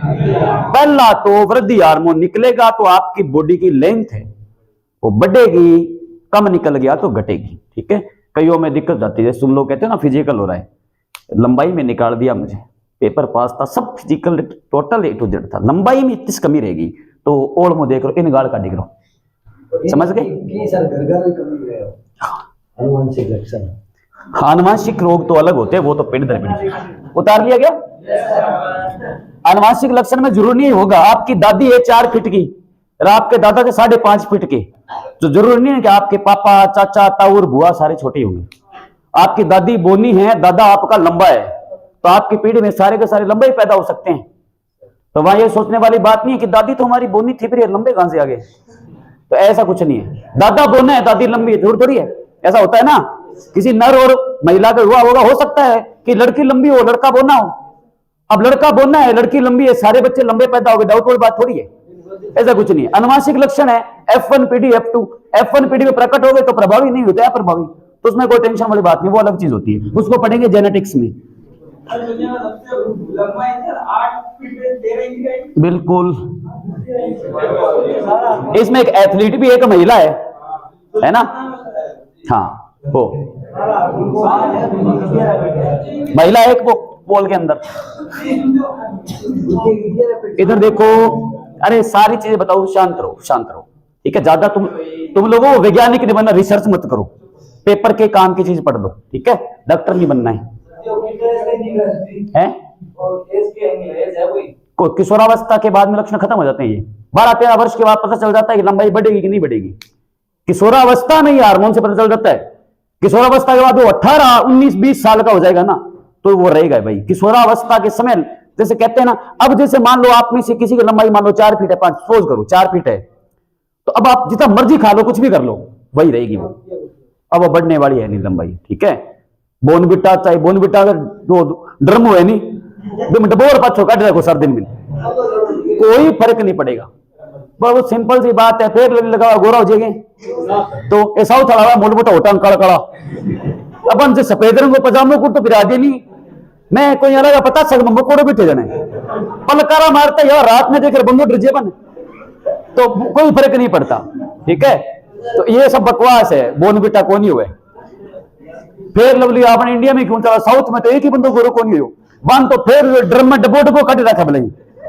पहला तो वृद्धि हार्मोन निकलेगा तो आपकी बॉडी की लेंथ है वो बढ़ेगी, कम निकल गया तो घटेगी, ठीक है। कईयों में दिक्कत जाती है, तुम लोग कहते हो ना फिजिकल हो रहा है, लंबाई में निकाल दिया मुझे, पेपर पास था, सब physical total A to Z था, लंबाई में इतनी कमी रहेगी तो ओढ़ मुंह देख लो, इन गाड़ का दिख रो, समझ गए? आनुवंशिक लक्षण, आनुवंशिक रोग तो अलग होते हैं, वो तो पीढ़ी दर पीढ़ी उतार लिया गया। आनुवंशिक लक्षण में जरूरी नहीं होगा आपकी दादी है 4 फीट की और आपके दादा के 5.5 फीट के, तो जरूरी नहीं है कि आपके पापा, चाचा, ताऊर, बुआ सारे छोटे होंगे। आपकी दादी बोनी है, दादा आपका लंबा है, तो आपकी पीढ़ी में सारे के सारे लंबे ही पैदा हो सकते हैं। तो वहां ये सोचने वाली बात नहीं है कि दादी तो हमारी बोनी थी, फिर लंबे कहां से आ गए, तो ऐसा कुछ नहीं है। दादा बोना है, दादी लंबी है, जरूर थोड़ी है, ऐसा होता है ना। किसी नर और महिला का हुआ होगा, हो सकता है कि लड़की लंबी हो, लड़का बोना हो। अब लड़का बोना है, लड़की लंबी है, सारे बच्चे लंबे पैदा हो गए, डाउट वाली बात थोड़ी है, ऐसा कुछ नहीं है। अनुवांशिक लक्षण है F1 पीढ़ी F2, F1 पीढ़ी में प्रकट हो गए तो प्रभावी नहीं होता है, प्रभावी, तो उसमें कोई टेंशन वाली बात नहीं, वो अलग चीज होती है, उसको पढ़ेंगे जेनेटिक्स में। बिल्कुल, इसमें एक एथलीट भी एक महिला है ना, हाँ वो महिला एक वो पोल के अंदर। इधर देखो, अरे सारी चीजें बताओ, शांत रहो, शांत रहो, ठीक है। ज्यादा तुम लोगों को वैज्ञानिक नहीं बनना, रिसर्च मत करो, पेपर के काम की चीज पढ़ लो, ठीक है। डॉक्टर नहीं बनना है। किशोरावस्था के बाद में लक्षण खत्म हो जाते हैं, ये 12-13 वर्ष के बाद पता चल जाता है कि लंबाई बढ़ेगी कि नहीं बढ़ेगी। किशोरावस्था में ये हार्मोन से पता चल जाता है। किशोरावस्था के बाद वो 18, 19, 20 साल का हो जाएगा ना, तो वो रहेगा भाई। किशोरावस्था के समय जैसे कहते हैं ना, अब जैसे मान लो आप में से किसी की लंबाई मान लो 4 फीट है, 5 सोच करो 4 फीट है, तो अब आप जितना मर्जी खा लो, कुछ भी कर लो, वही रहेगी वो। अब वो बढ़ने वाली है नहीं लंबाई, ठीक है। बोनविटा चाहे बोनविटा अगर जो ड्रम है नहीं, डबोर पाछो काट रखो सर दिन में, कोई फर्क नहीं पड़ेगा। बहुत सिंपल सी बात है, फिर लगा गोरा हो जाएंगे तो ऐसा थोड़ा मोट मोटा होता काला काला, अपन से सफेद रंग पजामो को तो बिरा दे नहीं, मैं कोई अलग पता सक मकोड़ो बैठे जाने पलकारा मारते यार रात में देख बंदो ड्रिजे बन, तो कोई फर्क नहीं पड़ता, ठीक है। तो ये सब बकवास है, बोनविटा कौन ही हुए, फिर लवली आपने इंडिया में क्यों चला, साउथ में तो एक ही बंदो गोरो कौन ही हो, वन तो फिर ड्रम में डबो डबो कट रखा भले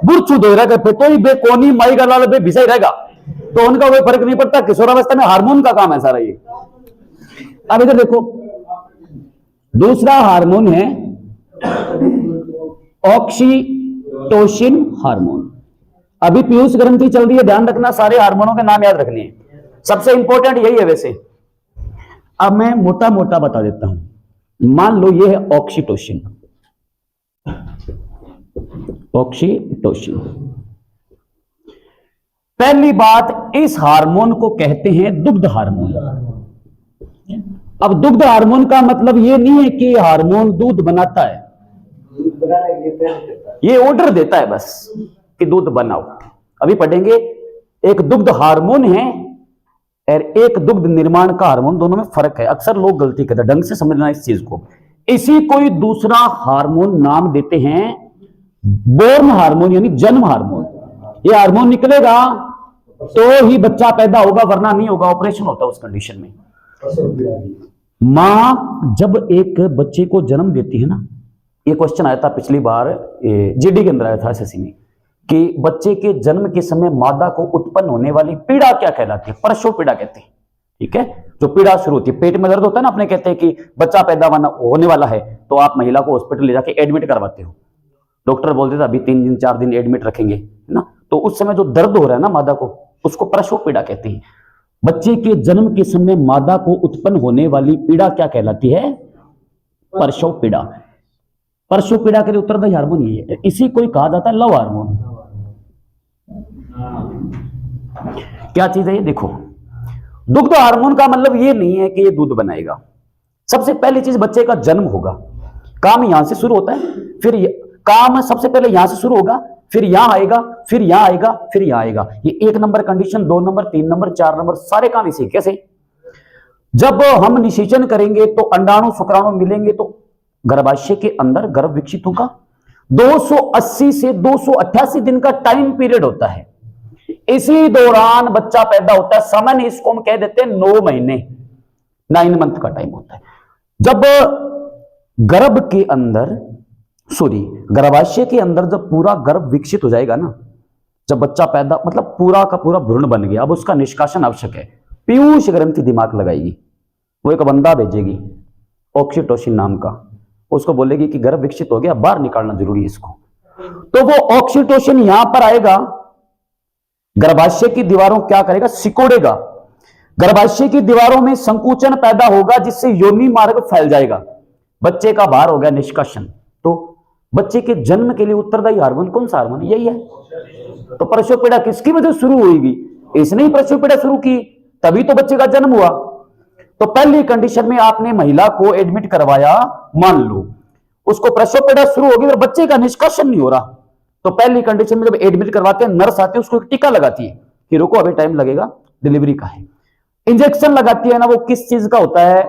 बुरचू दो रहा फिर तो ही बे कोनी माई का लाल बे भिसा ही रहेगा, तो उनका कोई फर्क नहीं पड़ता। किशोरावस्था में हार्मोन का काम है सारा ये। अब इधर देखो, दूसरा हार्मोन है ऑक्सीटोसिन हार्मोन। अभी पीयूष ग्रंथि चल रही है, ध्यान रखना, सारे हार्मोनों के नाम याद रखने हैं, सबसे इंपॉर्टेंट यही है वैसे। अब मैं मोटा मोटा बता देता हूं। मान लो ये है ऑक्सीटोसिन, ऑक्सीटोसिन। पहली बात, इस हार्मोन को कहते हैं दुग्ध हार्मोन। अब दुग्ध हार्मोन का मतलब ये नहीं है कि हार्मोन दूध बनाता है, ये ऑर्डर देता है बस कि दूध बनाओ। अभी पढ़ेंगे, एक दुग्ध हार्मोन है और एक दुग्ध निर्माण का हार्मोन, दोनों में फर्क है। अक्सर लोग गलती करते हैं, ढंग से समझना इस चीज को। इसी कोई दूसरा हार्मोन नाम देते हैं बोर्न हार्मोन, यानी जन्म हार्मोन। ये हार्मोन निकलेगा तो ही बच्चा पैदा होगा, वरना नहीं होगा। ऑपरेशन होता है उस कंडीशन में। मां जब एक बच्चे को जन्म देती है ना, ये क्वेश्चन आया था पिछली बार जीडी के अंदर आया था एसएससी में, कि बच्चे के जन्म के समय मादा को उत्पन्न होने वाली पीड़ा क्या कहलाती है? प्रसव पीड़ा कहते हैं। ठीक है, जो पीड़ा शुरू होती है, पेट में दर्द होता है ना, अपने कहते हैं कि बच्चा पैदा होने वाला है, तो आप महिला को हॉस्पिटल ले जाके एडमिट करवाते हो। डॉक्टर बोलते थे अभी 3 दिन 4 दिन एडमिट रखेंगे, है ना, तो उस समय जो दर्द हो रहा है ना मादा को, उसको प्रसव पीड़ा कहते हैं। बच्चे के जन्म के समय मादा को उत्पन्न होने वाली पीड़ा क्या कहलाती है? प्रसव पीड़ा। प्रसव पीड़ा के लिए उत्तरदायी हार्मोन ये है, इसी को कहा जाता है लव हार्मोन। क्या चीज है ये? देखो, दुग्ध हार्मोन का मतलब ये नहीं है कि ये दूध बनाएगा। सबसे पहली चीज, बच्चे का जन्म होगा, काम यहां से शुरू होता है, फिर काम सबसे पहले यहां से शुरू होगा, फिर यहां आएगा, फिर यहां आएगा, फिर यहां आएगा। ये 1 number condition, 2 number, 3 number, 4 number, सारे काम इसी। कैसे? जब हम निषेचन करेंगे तो अंडाणु शुक्राणु मिलेंगे, तो गर्भाशय के अंदर गर्भ विकसित होगा। 280 से 288 दिन का टाइम पीरियड होता है, इसी दौरान बच्चा पैदा होता है। सामान्य इसको हम कह देते हैं 9 महीने, 9 मंथ का टाइम होता है। जब गर्भ के अंदर गर्भाशय के अंदर जब पूरा गर्भ विकसित हो जाएगा ना, जब बच्चा पैदा मतलब पूरा का पूरा भ्रूण बन गया, अब उसका निष्कासन आवश्यक है। पीयूष ग्रंथि दिमाग लगाएगी, वो एक बंदा भेजेगी ऑक्सीटोसिन नाम का, उसको बोलेगी कि गर्भ विकसित हो गया, बाहर निकालना जरूरी है इसको। तो वो ऑक्सीटोसिन यहां पर आएगा, गर्भाशय की दीवारों क्या करेगा? सिकोड़ेगा। गर्भाशय की दीवारों में संकुचन पैदा होगा, जिससे योनि मार्ग फैल जाएगा, बच्चे का बाहर हो गया निष्कासन। तो बच्चे के जन्म के लिए उत्तरदायी हार्मोन कौन सा हार्मोन? यही है। तो प्रसव पीड़ा किसकी वजह से शुरू होगी? इसने ही प्रसव पीड़ा शुरू की, तभी तो बच्चे का जन्म हुआ। तो पहली कंडीशन में आपने महिला को एडमिट करवाया, मान लो उसको प्रसव पीड़ा शुरू होगी और बच्चे का निष्कासन नहीं हो रहा, तो पहली कंडीशन में जब एडमिट करवाते हैं, नर्स आती है, उसको एक टीका लगाती है कि रुको अभी टाइम लगेगा, डिलीवरी का है। इंजेक्शन लगाती है ना, वो किस चीज का होता है?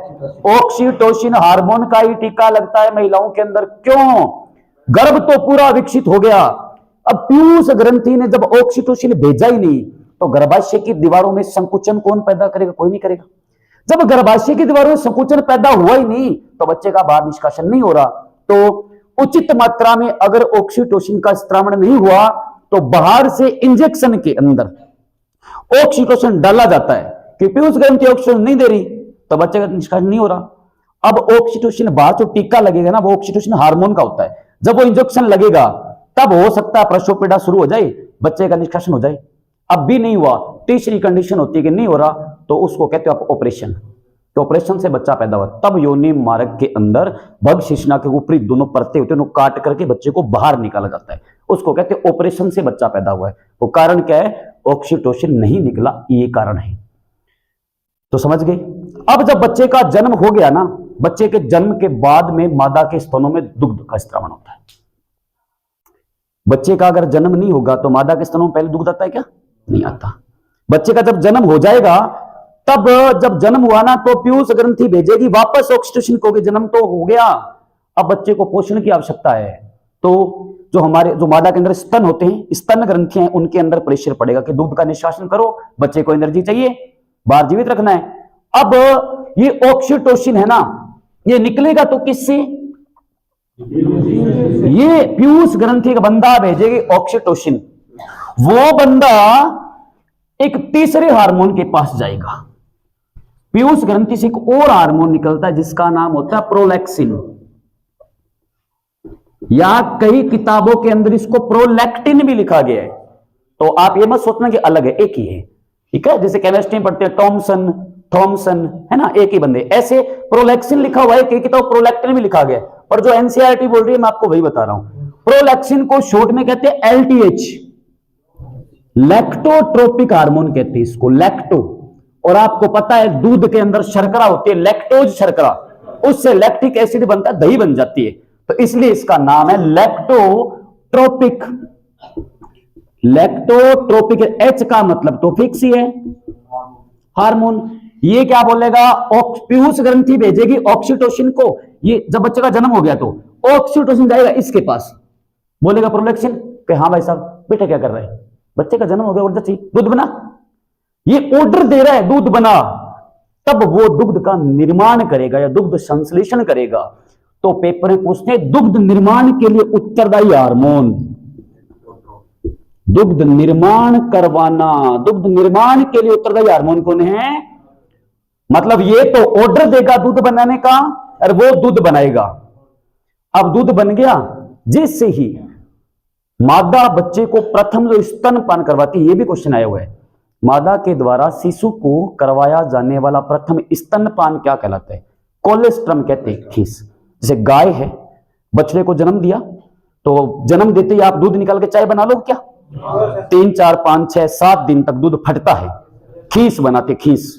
ऑक्सीटोसिन हार्मोन का ही टीका लगता है महिलाओं के अंदर। क्यों? गर्भ तो पूरा विकसित हो गया, अब पीयूष ग्रंथि ने जब ऑक्सीटोसिन भेजा ही नहीं, तो गर्भाशय की दीवारों में संकुचन कौन पैदा करेगा? कोई नहीं करेगा। जब गर्भाशय की दीवारों में संकुचन पैदा हुआ ही नहीं, तो बच्चे का बाहर निष्कासन नहीं हो रहा। तो उचित मात्रा में अगर ऑक्सीटोसिन का स्त्रावण नहीं हुआ, तो बाहर से इंजेक्शन के अंदर ऑक्सीटोसिन डाला जाता है कि पीयूष ग्रंथि ऑक्सीटोसिन नहीं दे रही, तो बच्चे का निष्कासन नहीं हो रहा। अब ऑक्सीटोसिन बाहर जो टीका लगेगा ना, वो ऑक्सीटोसिन हार्मोन का होता है। जब वो इंजेक्शन लगेगा, तब हो सकता है प्रसव पीड़ा शुरू हो जाए, बच्चे का निष्कासन हो जाए। अब भी नहीं हुआ, तीसरी कंडीशन होती है कि नहीं हो रहा, तो उसको कहते हो आप ऑपरेशन। तो ऑपरेशन से बच्चा पैदा हुआ, तब योनि मार्ग के अंदर भग शिश्ना के ऊपरी दोनों परतें होती हैं, काट करके बच्चे को बाहर निकाला जाता है, उसको कहते हैं ऑपरेशन से बच्चा पैदा हुआ है। वो कारण क्या है? ऑक्सीटोसिन नहीं निकला, ये कारण है। तो समझ गए? अब जब बच्चे का जन्म हो गया ना, बच्चे के जन्म के बाद में मादा के स्तनों में दुग्ध का स्त्रावण होता है। बच्चे का अगर जन्म नहीं होगा, तो मादा के स्तनों में पहले दुग्ध आता है क्या? नहीं आता। बच्चे का जब जन्म हो जाएगा, तब जब जन्म हुआ ना, तो पीयूष ग्रंथि भेजेगी वापस ऑक्सीटोसिन को, जन्म तो हो गया, अब बच्चे को पोषण की आवश्यकता है। तो जो मादा के अंदर स्तन होते हैं, स्तन ग्रंथियां हैं, उनके अंदर प्रेशर पड़ेगा कि दूध का निष्कासन करो, बच्चे को एनर्जी चाहिए, बाहर जीवित रखना है। अब ये ऑक्सीटोसिन है ना, ये निकलेगा तो किससे? ये पीयूष ग्रंथि का बंदा भेजेगी ऑक्सीटोसिन, वो बंदा एक तीसरे हार्मोन के पास जाएगा। पीयूष ग्रंथि से एक और हार्मोन निकलता है, जिसका नाम होता है प्रोलैक्सिन, या कई किताबों के अंदर इसको प्रोलैक्टिन भी लिखा गया है। तो आप ये मत सोचना कि अलग है, एक ही है। ठीक है, जैसे केमिस्ट्री में पढ़ते हैं थॉमसन, है ना, एक ही बंदे। ऐसे प्रोलैक्सिन लिखा हुआ है, कई किताब प्रोलैक्टिन भी लिखा गया है, और जो एनसीईआरटी बोल रही है मैं आपको वही बता रहा हूं। प्रोलैक्सिन को शॉर्ट में कहते हैं एलटीएच, लैक्टोट्रोपिक हार्मोन कहते हैं इसको, लैक्टो। और आपको पता है दूध के अंदर शर्करा होती है, लैक्टोज शर्करा, उससे लैक्टिक एसिड बनता है, दही बन जाती है, तो इसलिए इसका नाम है लैक्टोट्रोपिक। लैक्टोट्रोपिक, एच का मतलब तो फिक्स ही है, हार्मोन। ये क्या बोलेगा? पीयूष ग्रंथि भेजेगी ऑक्सीटोसिन को, ये जब बच्चे का जन्म हो गया तो ऑक्सीटोसिन जाएगा इसके पास, बोलेगा प्रोलैक्सिन कि हाँ भाई साहब बेटा क्या कर रहे हैं, बच्चे का जन्म हो गया, और दूध बना, ये ऑर्डर दे रहा है दूध बना, तब वो दुग्ध का निर्माण करेगा या दुग्ध संश्लेषण करेगा। तो पेपर में पूछते हैं दुग्ध निर्माण के लिए उत्तरदायी हार्मोन, दुग्ध निर्माण करवाना, दुग्ध निर्माण के लिए उत्तरदायी हार्मोन कौन है? मतलब ये तो ऑर्डर देगा दूध बनाने का और वो दूध बनाएगा। अब दूध बन गया, जिससे ही मादा बच्चे को प्रथम जो स्तनपान करवाती है, ये भी क्वेश्चन आया हुआ है, मादा के द्वारा शिशु को करवाया जाने वाला प्रथम स्तनपान क्या कहलाता है? कोलेस्ट्रम कहते हैं, खीस। जैसे गाय है, बछड़े को जन्म दिया, तो जन्म देते ही आप दूध निकाल के चाय बना लो क्या? 3, 4, 5, 6, 7 दिन तक दूध फटता है, खीस बनाते, खीस,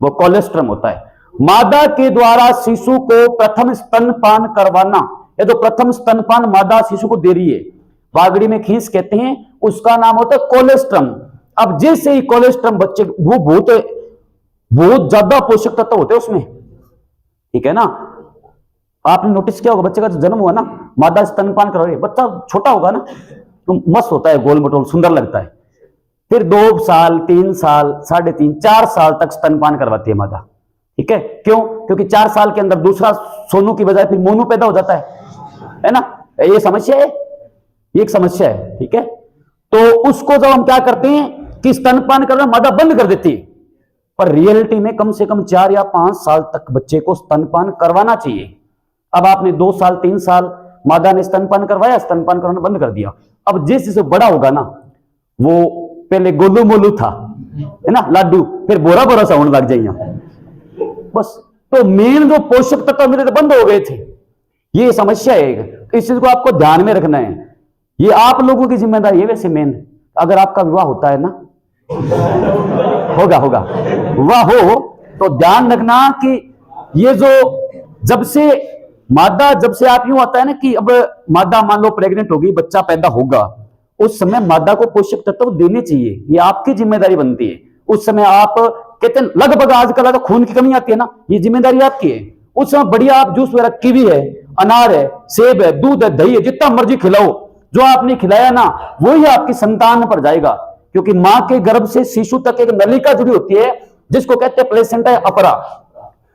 वो कोलेस्ट्रम होता है। मादा के द्वारा शिशु को प्रथम स्तनपान करवाना, ये तो प्रथम स्तनपान मादा शिशु को दे रही है, बागड़ी में खीस कहते हैं, उसका नाम होता है कोलेस्ट्रम। अब जैसे ही कोलेस्ट्रम बच्चे, वो बहुत ज्यादा पोषक तत्व होते हैं उसमें, ठीक है ना। आपने नोटिस किया होगा, बच्चे का जन्म हुआ ना, मादा स्तनपान करा रही है, बच्चा छोटा होगा ना तो मस्त होता है, गोल मटोल सुंदर लगता है। फिर 2 साल, 3 साल, 3.5, 4 साल तक स्तनपान करवाती है मादा, ठीक है। क्यों? क्योंकि 4 साल के अंदर दूसरा सोनू की बजाय फिर मोनू पैदा हो जाता है ना। ये समस्या है, ये एक समस्या है, ठीक है। तो उसको जब हम क्या करते हैं कि स्तनपान करना मादा बंद कर देती है, पर रियलिटी में कम से कम 4 या 5 साल तक बच्चे को स्तनपान करवाना चाहिए। अब आपने 2 साल, 3 साल मादा ने स्तनपान करवाया, स्तनपान करवाना बंद कर दिया। अब जैसे बड़ा होगा ना, वो पहले गोलू मोलू था, है ना, लाडू, फिर बोरा बोरा सा होने लग जाएगा बस। तो मेन जो पोषक तत्व मेरे बंद हो गए थे, ये समस्या है। इस चीज को आपको ध्यान में रखना है, ये आप लोगों की जिम्मेदारी है। वैसे मेन, अगर आपका विवाह होता है ना, होगा विवाह हो, तो ध्यान रखना कि ये जो जब से आप यूं आता है ना कि अब मादा मान लो प्रेग्नेंट होगी, बच्चा पैदा होगा, उस समय मादा को पोषक तत्व देने चाहिए, ये आपकी जिम्मेदारी बनती है। उस समय आप कहते हैं लगभग आजकल तो खून की कमी आती है ना, ये जिम्मेदारी आपकी है। उस समय बढ़िया आप जूस वगैरह, कीवी है, अनार है, सेब है, दूध है, दही है, जितना मर्जी खिलाओ, जो आपने खिलाया ना वही आपकी संतान पर जाएगा। क्योंकि मां के गर्भ से शिशु तक एक नलिका जुड़ी होती है, जिसको कहते हैं प्लेसेंटा अपरा।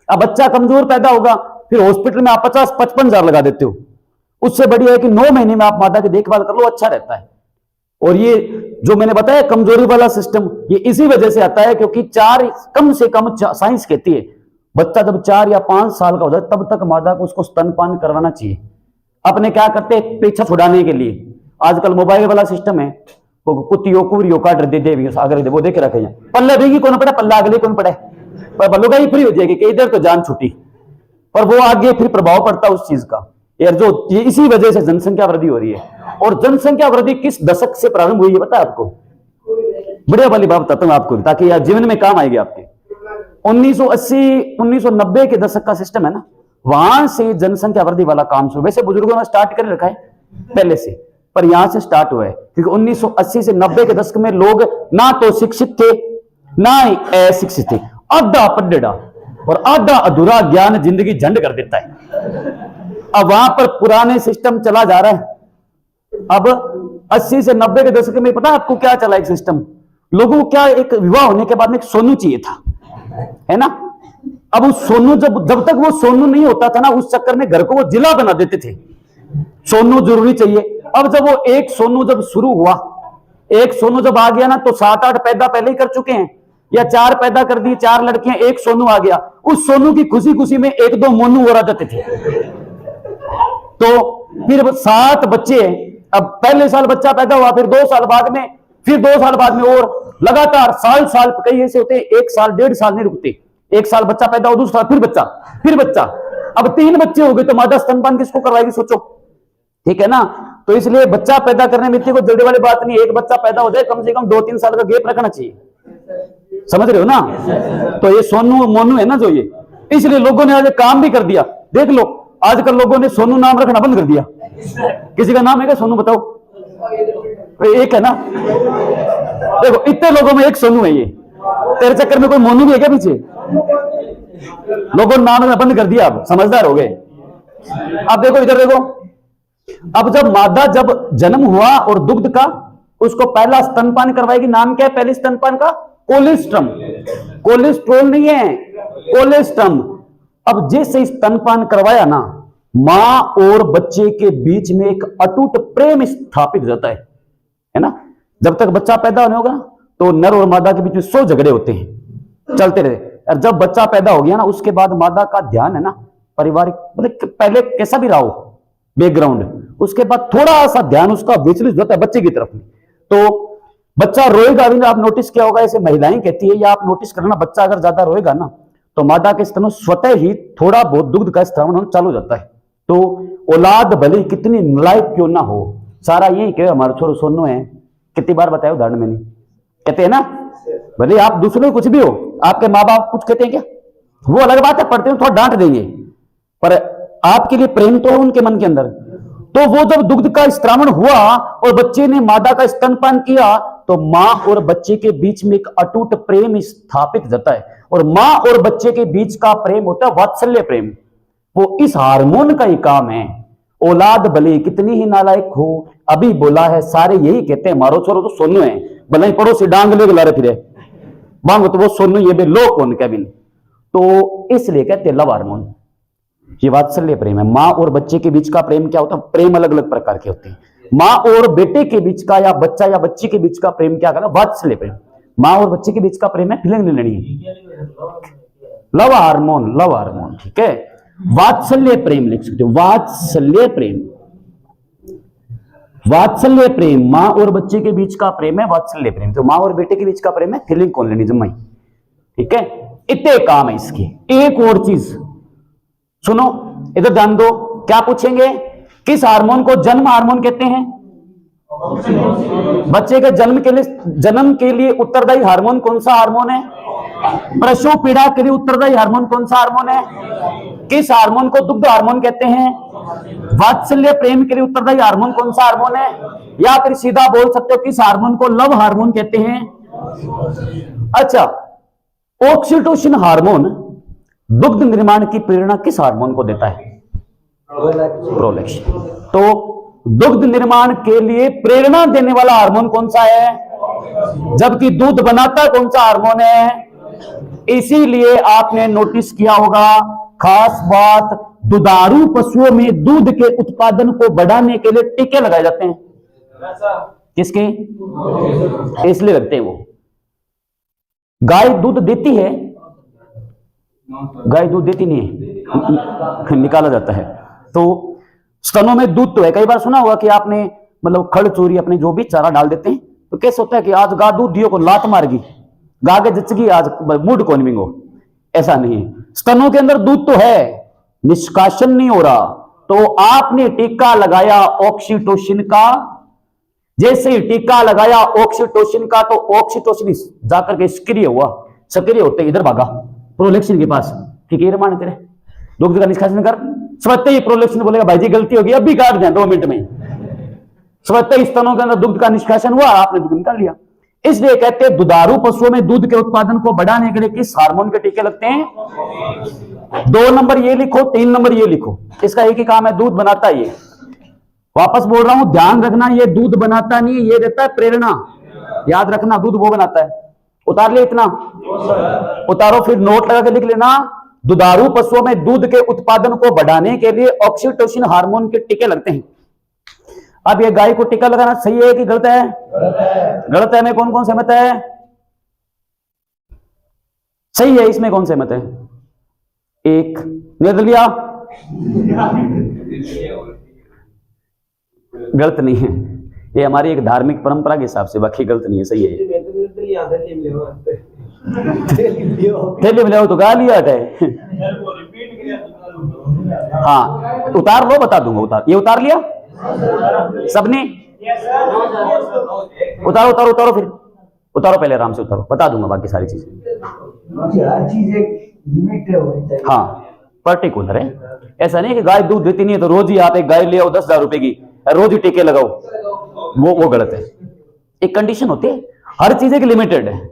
अब बच्चा कमजोर पैदा होगा, फिर हॉस्पिटल में आप 50-55 हजार लगा देते हो। उससे बढ़िया है कि 9 महीने में आप माता की देखभाल कर लो, अच्छा रहता है। और ये जो मैंने बताया कमजोरी वाला सिस्टम, ये इसी वजह से आता है क्योंकि कम से कम साइंस कहती है बच्चा जब 4 या 5 साल का हो जाए तब तक मादा को उसको स्तनपान करवाना चाहिए। अपने क्या करते हैं, पीछा छुड़ाने के लिए आजकल मोबाइल वाला सिस्टम है, कुत्तियों कुरियो काट दे दे अगर वो देख रखे हैं, पल्ले देगी कौन पड़ा, पल्ला अगले कौन पड़े, पर बल्लुगा ही फ्री हो जाएगी कि इधर तो जान छूटी, पर वो आगे फिर प्रभाव पड़ता उस चीज का यार। जो ये इसी वजह से जनसंख्या वृद्धि हो रही है। और जनसंख्या वृद्धि किस दशक से प्रारंभ हुई है पता है आपको? बढ़िया वाली बात बताता हूं आपको ताकि यार जीवन में काम आएगी आपके। 1980-1990 के दशक का सिस्टम है ना, वहां से जनसंख्या वृद्धि वाला काम शुरू। वैसे बुजुर्गों ने स्टार्ट कर रखा है पहले से, पर यहां से स्टार्ट हुआ है क्योंकि 1980 से 90 के दशक में लोग ना तो शिक्षित थे ना ही अशिक्षित थे, आधा पढ़ा और आधा अधूरा ज्ञान जिंदगी झंड कर देता है। अब वहां पर पुराने सिस्टम चला जा रहा है। अब 80 से 90 के दशक में पता है आपको क्या चला? एक सिस्टम, लोगों को क्या, एक विवाह होने के बाद में एक सोनू चाहिए था, है ना। अब उस सोनू जब तक वो सोनू नहीं होता था ना, उस चक्कर में घर को वो जिला बना देते थे, सोनू जरूरी चाहिए। अब जब वो एक सोनू जब शुरू हुआ, एक सोनू जब आ गया ना, तो 7-8 पैदा पहले ही कर चुके हैं, या 4 पैदा कर दिए, 4 लड़कियां, एक सोनू आ गया। उस सोनू की खुशी खुशी में 1-2 मोनू हो जाते थे। तो फिर 7 बच्चे, अब पहले साल बच्चा पैदा हुआ, फिर 2 साल बाद में, फिर 2 साल बाद में, और लगातार साल कई ऐसे होते हैं 1 साल 1.5 साल नहीं रुकते। 1 साल बच्चा पैदा हो, दूसरा फिर बच्चा। अब 3 बच्चे हो गए तो मादा स्तनपान किसको करवाएगी सोचो, ठीक है ना। तो इसलिए बच्चा पैदा करने में इतनी कोई जल्दी वाली बात नहीं। एक बच्चा पैदा हो जाए, कम से कम 2-3 साल का गैप रखना चाहिए, समझ रहे हो ना। तो ये सोनू मोनू है ना जो ये, इसलिए लोगों ने आज काम भी कर दिया। देख लो आजकल लोगों ने सोनू नाम रखना बंद कर दिया। किसी का नाम है क्या सोनू? बताओ, एक है ना। देखो इतने लोगों में एक सोनू है, ये तेरे चक्कर में कोई मोनू भी है क्या पीछे? लोगों ने नाम बंद कर दिया, अब समझदार हो गए। अब देखो इधर देखो, अब जब मादा जब जन्म हुआ और दुग्ध का, उसको पहला स्तनपान करवाएगी। नाम क्या है पहले स्तनपान का? कोलेस्ट्रम, कोलेस्ट्रॉल नहीं है, कोलेस्ट्रम। अब जैसे स्तनपान करवाया ना, मां और बच्चे के बीच में एक अटूट प्रेम स्थापित हो जाता है ना। जब तक बच्चा पैदा नहीं होगा तो नर और मादा के बीच में 100 झगड़े होते हैं, चलते रहे। और जब बच्चा पैदा हो गया ना, उसके बाद मादा का ध्यान है ना पारिवारिक, मतलब पहले कैसा भी रहा हो बैकग्राउंड, उसके बाद थोड़ा सा ध्यान उसका विचलित होता है बच्चे की तरफ में। तो बच्चा रोएगा भी ना, आप नोटिस किया होगा, ऐसे महिलाएं कहती है या आप नोटिस करना, बच्चा अगर ज्यादा रोएगा ना तो मादा के स्तनों स्वतः ही थोड़ा बहुत दुग्ध का स्रावन होना चालू हो जाता है। तो औलाद भले कितनी नालायक क्यों ना हो, सारा यही कहे हमारे छोरो सोनू है, कितनी बार बताया उदाहरण मैंने, कहते हैं ना, भले आप दूसरे कुछ भी हो, आपके माँ बाप कुछ कहते हैं क्या, वो अलग बात है, पढ़ते हैं थोड़ा डांट देंगे, पर आपके लिए प्रेम तो है उनके मन के अंदर। तो वो जब दुग्ध का स्त्रावण हुआ और बच्चे ने मादा का स्तनपान किया तो मां और बच्चे के बीच में एक अटूट प्रेम स्थापित जाता है। और मां और बच्चे के बीच का प्रेम होता है वात्सल्य प्रेम। वो इस हार्मोन का ही काम है। औलाद भले कितनी ही नालायक हो, अभी बोला है, सारे यही कहते हैं मारो छोरो तो सोनू है, भले ही पड़ोसी डांग ले ला रहे फिर मांगो तो वो सोनू, ये भी लो कौन कैबिन। तो इसलिए कहते हैं लव हार्मोन, ये वात्सल्य प्रेम है। मां और बच्चे के बीच का प्रेम क्या होता है, प्रेम अलग अलग प्रकार के होते हैं। मां और बेटे के बीच का या बच्चा या बच्ची के बीच का प्रेम क्या कहता है, वात्सल्य प्रेम। मां और बच्चे के बीच का प्रेम है फीलिंग नहीं लेनी है, लव हार्मोन, लव हार्मोन, ठीक है। वात्सल्य प्रेम लिख सकते हो, वात्सल्य प्रेम, वात्सल्य प्रेम मां और बच्चे के बीच का प्रेम है वात्सल्य प्रेम। तो मां और बेटे के बीच का प्रेम है फीलिंग कौन लेनी जमाई, ठीक है। इतने काम है इसके। एक और चीज सुनो, इधर ध्यान दो, क्या पूछेंगे, किस हार्मोन को जन्म हार्मोन कहते हैं? बच्चे के जन्म के लिए उत्तरदायी हार्मोन कौन सा हार्मोन है? प्रसव पीड़ा के लिए उत्तरदायी हार्मोन कौन सा हार्मोन है? किस हार्मोन को दुग्ध हार्मोन कहते हैं? वात्सल्य प्रेम के लिए उत्तरदायी हार्मोन कौन सा हार्मोन है? या फिर सीधा बोल सकते हो किस हार्मोन को लव हार्मोन कहते हैं? अच्छा, ऑक्सीटोसिन हार्मोन दुग्ध निर्माण की प्रेरणा किस हार्मोन को देता है? प्रोलैक्टिन। तो दुग्ध निर्माण के लिए प्रेरणा देने वाला हार्मोन कौन सा है? जबकि दूध बनाता कौन सा हार्मोन है? इसीलिए आपने नोटिस किया होगा, खास बात, दुधारू पशुओं में दूध के उत्पादन को बढ़ाने के लिए टीके लगाए जाते हैं। किसके? इसलिए लगते हैं वो। गाय दूध देती है, गाय दूध देती नहीं है, निकाला जाता है। तो स्तनों में दूध तो है। कई बार सुना होगा कि आपने मतलब खड़ चोरी अपने जो भी चारा डाल देते हैं तो कैसे होता है कि आज गा दूध दियो को लात मारगी, गा के जचगी, आज मूड कौन बिंगो, ऐसा नहीं है। स्तनों के अंदर दूध तो है, निष्कासन नहीं हो रहा। तो आपने टीका लगाया ऑक्सीटोसिन का, जैसे ही टीका लगाया ऑक्सीटोसिन का तो ऑक्सीटोसिन जाकर के सक्रिय हुआ, सक्रिय होते इधर भागा प्रोलैक्टिन के पास, ठीक है, मान तेरे दुग्ध का निष्कासन कर। स्वतः ही प्रोलैक्टिन बोलेगा भाई जी गलती होगी, अभी काट दें 2 मिनट में। स्वतः ही स्तनों के अंदर दुग्ध का निष्कासन हुआ, आपने दूध निकाल लिया। इसलिए कहते हैं दुधारू पशुओं में दूध के उत्पादन को बढ़ाने के लिए किस हार्मोन के टीके लगते हैं? 2 नंबर ये लिखो, 3 नंबर ये लिखो, इसका एक ही काम है, दूध बनाता है ये। वापस बोल रहा हूं, ध्यान रखना, ये दूध बनाता नहीं, ये देता है प्रेरणा। याद रखना, दूध वो बनाता है। उतार ले इतना, उतारो, फिर नोट लगा के लिख लेना। दुधारू पशुओं में दूध के उत्पादन को बढ़ाने के लिए ऑक्सीटोसिन हार्मोन के टीके लगते हैं। अब ये गाय को टीका लगाना सही है कि गलत है? गलत है में कौन कौन सहमत है? सही है, इसमें कौन सहमत है? एक निर्णय लिया, गलत नहीं है, ये हमारी एक धार्मिक परंपरा के हिसाब से, बाकी गलत नहीं है, सही है। थैली में ले तो गा लिया है। हाँ उतार लो, बता दूंगा। उतार, ये उतार लिया सबने? उतारो उतारो उतारो, फिर उतारो, पहले आराम से उतारो, बता दूंगा बाकी सारी चीजें। हाँ पर्टिकुलर है, ऐसा नहीं कि गाय दूध देती नहीं है तो रोज ही आप एक गाय ले आओ 10,000 रुपए की, रोज ही टीके लगाओ, वो गलत है। एक कंडीशन होती है, हर चीज एक लिमिटेड है।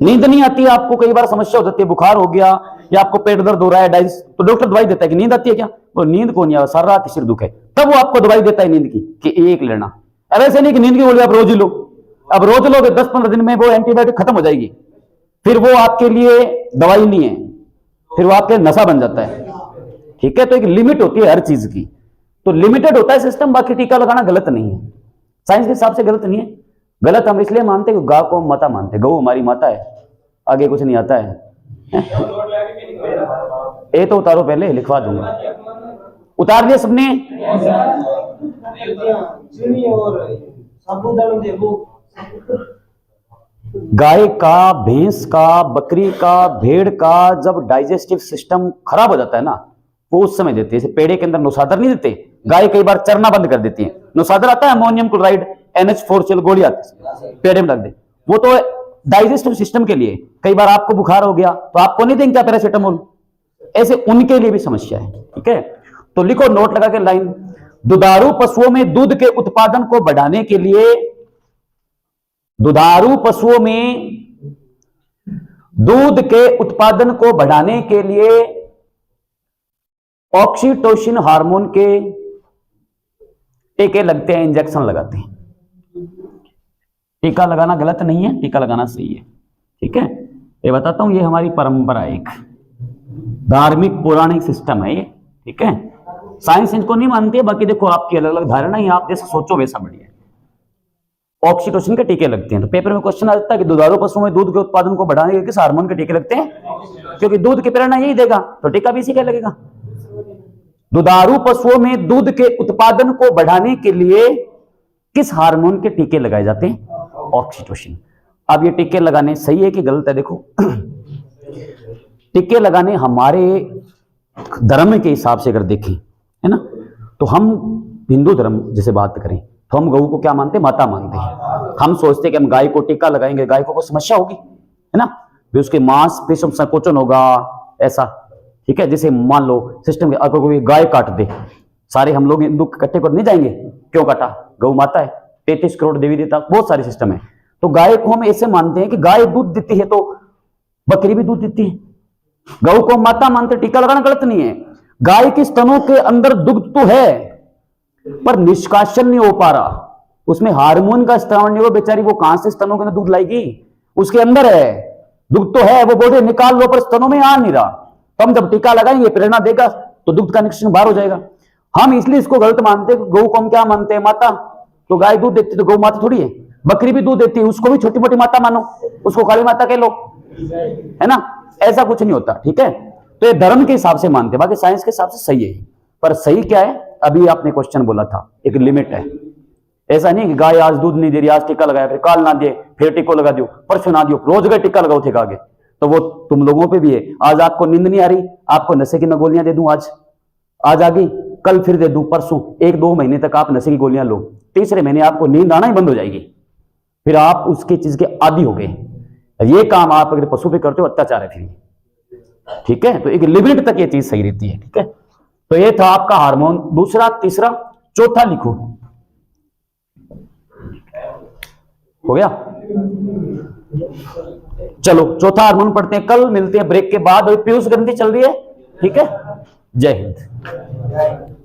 नींद नहीं आती है आपको, कई बार समस्या हो जाती है, बुखार हो गया या आपको पेट दर्द हो रहा है, डाइस, तो डॉक्टर दवाई देता है कि नींद आती है क्या? वो नींद को नहीं, सारा रात सिर दुख है, तब वो आपको दवाई देता है नींद की कि एक लेना। अब ऐसे नहीं कि नींद की गोली आप रोज ही लो, अब रोज लोगे 10-15 दिन में वो एंटीबायोटिक खत्म हो जाएगी, फिर वो आपके लिए दवाई नहीं है, फिर वो आपके नशा बन जाता है। ठीक है, तो एक लिमिट होती है हर चीज की, तो लिमिटेड होता है सिस्टम। बाकी टीका लगाना गलत नहीं है, साइंस के हिसाब से गलत नहीं है। गलत हम इसलिए मानते हैं कि गौ को माता मानते, गौ हमारी माता है, आगे कुछ नहीं आता है। ये तो उतारो, पहले लिखवा दूंगा। उतार दिया सबने? गाय का, भैंस का, बकरी का, भेड़ का जब डाइजेस्टिव सिस्टम खराब हो जाता है ना, वो उस समय देते हैं। जैसे पेड़े के अंदर नुसादर नहीं देते, गाय कई बार चरना बंद कर देती है। नुसादर आता है अमोनियम क्लोराइड, NH4 गोली आती है, पेड़े में रख दे, वो तो डाइजेस्टिव सिस्टम के लिए। कई बार आपको बुखार हो गया तो आपको नहीं देंगे क्या पैरासीटामोल, ऐसे उनके लिए भी समस्या है। ठीक है, तो लिखो नोट लगा के लाइन, दुधारू पशुओं में दूध के उत्पादन को बढ़ाने के लिए, दुधारू पशुओं में दूध के उत्पादन को बढ़ाने के लिए ऑक्सीटोसिन हार्मोन के टीके लगते हैं, इंजेक्शन लगाते हैं। टीका लगाना गलत नहीं है, टीका लगाना सही है। ठीक है, ये बताता हूं, ये हमारी परंपरा है, एक धार्मिक पौराणिक सिस्टम है ये। ठीक है, साइंस इनको नहीं मानती है, बाकी देखो आपकी अलग अलग धारणा है, आप जैसा सोचो वैसा बढ़िया। ऑक्सीटोसिन के टीके लगते हैं, तो पेपर में क्वेश्चन आ जाता है कि दुधारू पशुओं में दूध के उत्पादन को बढ़ाने के किस हार्मोन के टीके लगते हैं, क्योंकि दूध की प्रेरणा यही देगा, तो टीका भी इसी का लगेगा। दुधारू पशुओं में दूध के उत्पादन को बढ़ाने के लिए किस हार्मोन के टीके लगाए जाते हैं, ऑक्सीटोसिन। अब ये टीके लगाने सही है कि गलत है? देखो टीके लगाने हमारे धर्म के हिसाब से अगर देखें, है ना, तो हम हिंदू धर्म जैसे बात करें तो हम गऊ को क्या मानते हैं, माता मानते हैं। हम सोचते हैं कि हम गाय को टीका लगाएंगे, गाय को कोई समस्या होगी, है ना, भी उसके मांस पेशियों में संकोचन होगा, ऐसा। ठीक है, जैसे मान लो सिस्टम के अगर कोई गाय काट दे, सारे हम लोग हिंदू इकट्ठे कर नहीं जाएंगे, क्यों काटा, गौ माता है, 33 करोड़ देवी देवता, बहुत सारे सिस्टम है। तो गाय को हम ऐसे मानते हैं कि गाय दूध देती है तो बकरी भी दूध देती है, गौ को माता मानते, टीका लगाना गलत नहीं है। गाय के स्तनों के अंदर दुग्ध तो है पर निष्कासन नहीं हो पा रहा, उसमें हार्मोन का स्त्राव नहीं हो, बेचारी वो कहां से स्तनों के अंदर दूध लाएगी, उसके अंदर है दुग्ध तो है, वो बोले निकाल लो, पर स्तनों में आ नहीं रहा। तो हम जब टीका लगाएंगे प्रेरणा देगा तो दुग्ध का निष्कासन बाहर हो जाएगा। हम इसलिए इसको गलत मानते हैं, गौ को हम क्या मानते हैं, माता। तो गाय दूध देती तो गौ माता थोड़ी है, बकरी भी दूध देती है, उसको भी छोटी मोटी माता मानो, उसको काली माता कह लो, है ना, ऐसा कुछ नहीं होता। ठीक है, तो ये धर्म के हिसाब से मानते हैं, बाकी साइंस के हिसाब से सही है। पर सही क्या है, अभी आपने क्वेश्चन बोला था, एक लिमिट है। ऐसा नहीं कि गाय आज दूध नहीं दे रही, आज टीका लगाया, फिर काल ना दे फिर टीको लगा दियो, परसों ना दियो, रोज गए टीका लगाओ थे आगे, तो वो तुम लोगों पे भी है। आज आपको नींद नहीं आ रही, आपको नशे की मैं गोलियां दे दूं, आज आ गई, कल फिर दे दूं, परसों, 1-2 महीने तक आप नशे की गोलियां लो, तीसरे महीने आपको नींद आना ही बंद हो जाएगी, फिर आप उसकी चीज के आदी हो गए। ये काम आप अगर पशु पे करते हो अत्याचार है फिर। ठीक है, तो एक लिमिट तक ये चीज सही रहती है। ठीक है, तो ये था आपका हार्मोन, दूसरा, तीसरा, चौथा लिखो, हो गया। चलो चौथा हार्मोन पढ़ते हैं, कल मिलते हैं ब्रेक के बाद। पीयूष ग्रंथि चल रही है। ठीक है, जय हिंद।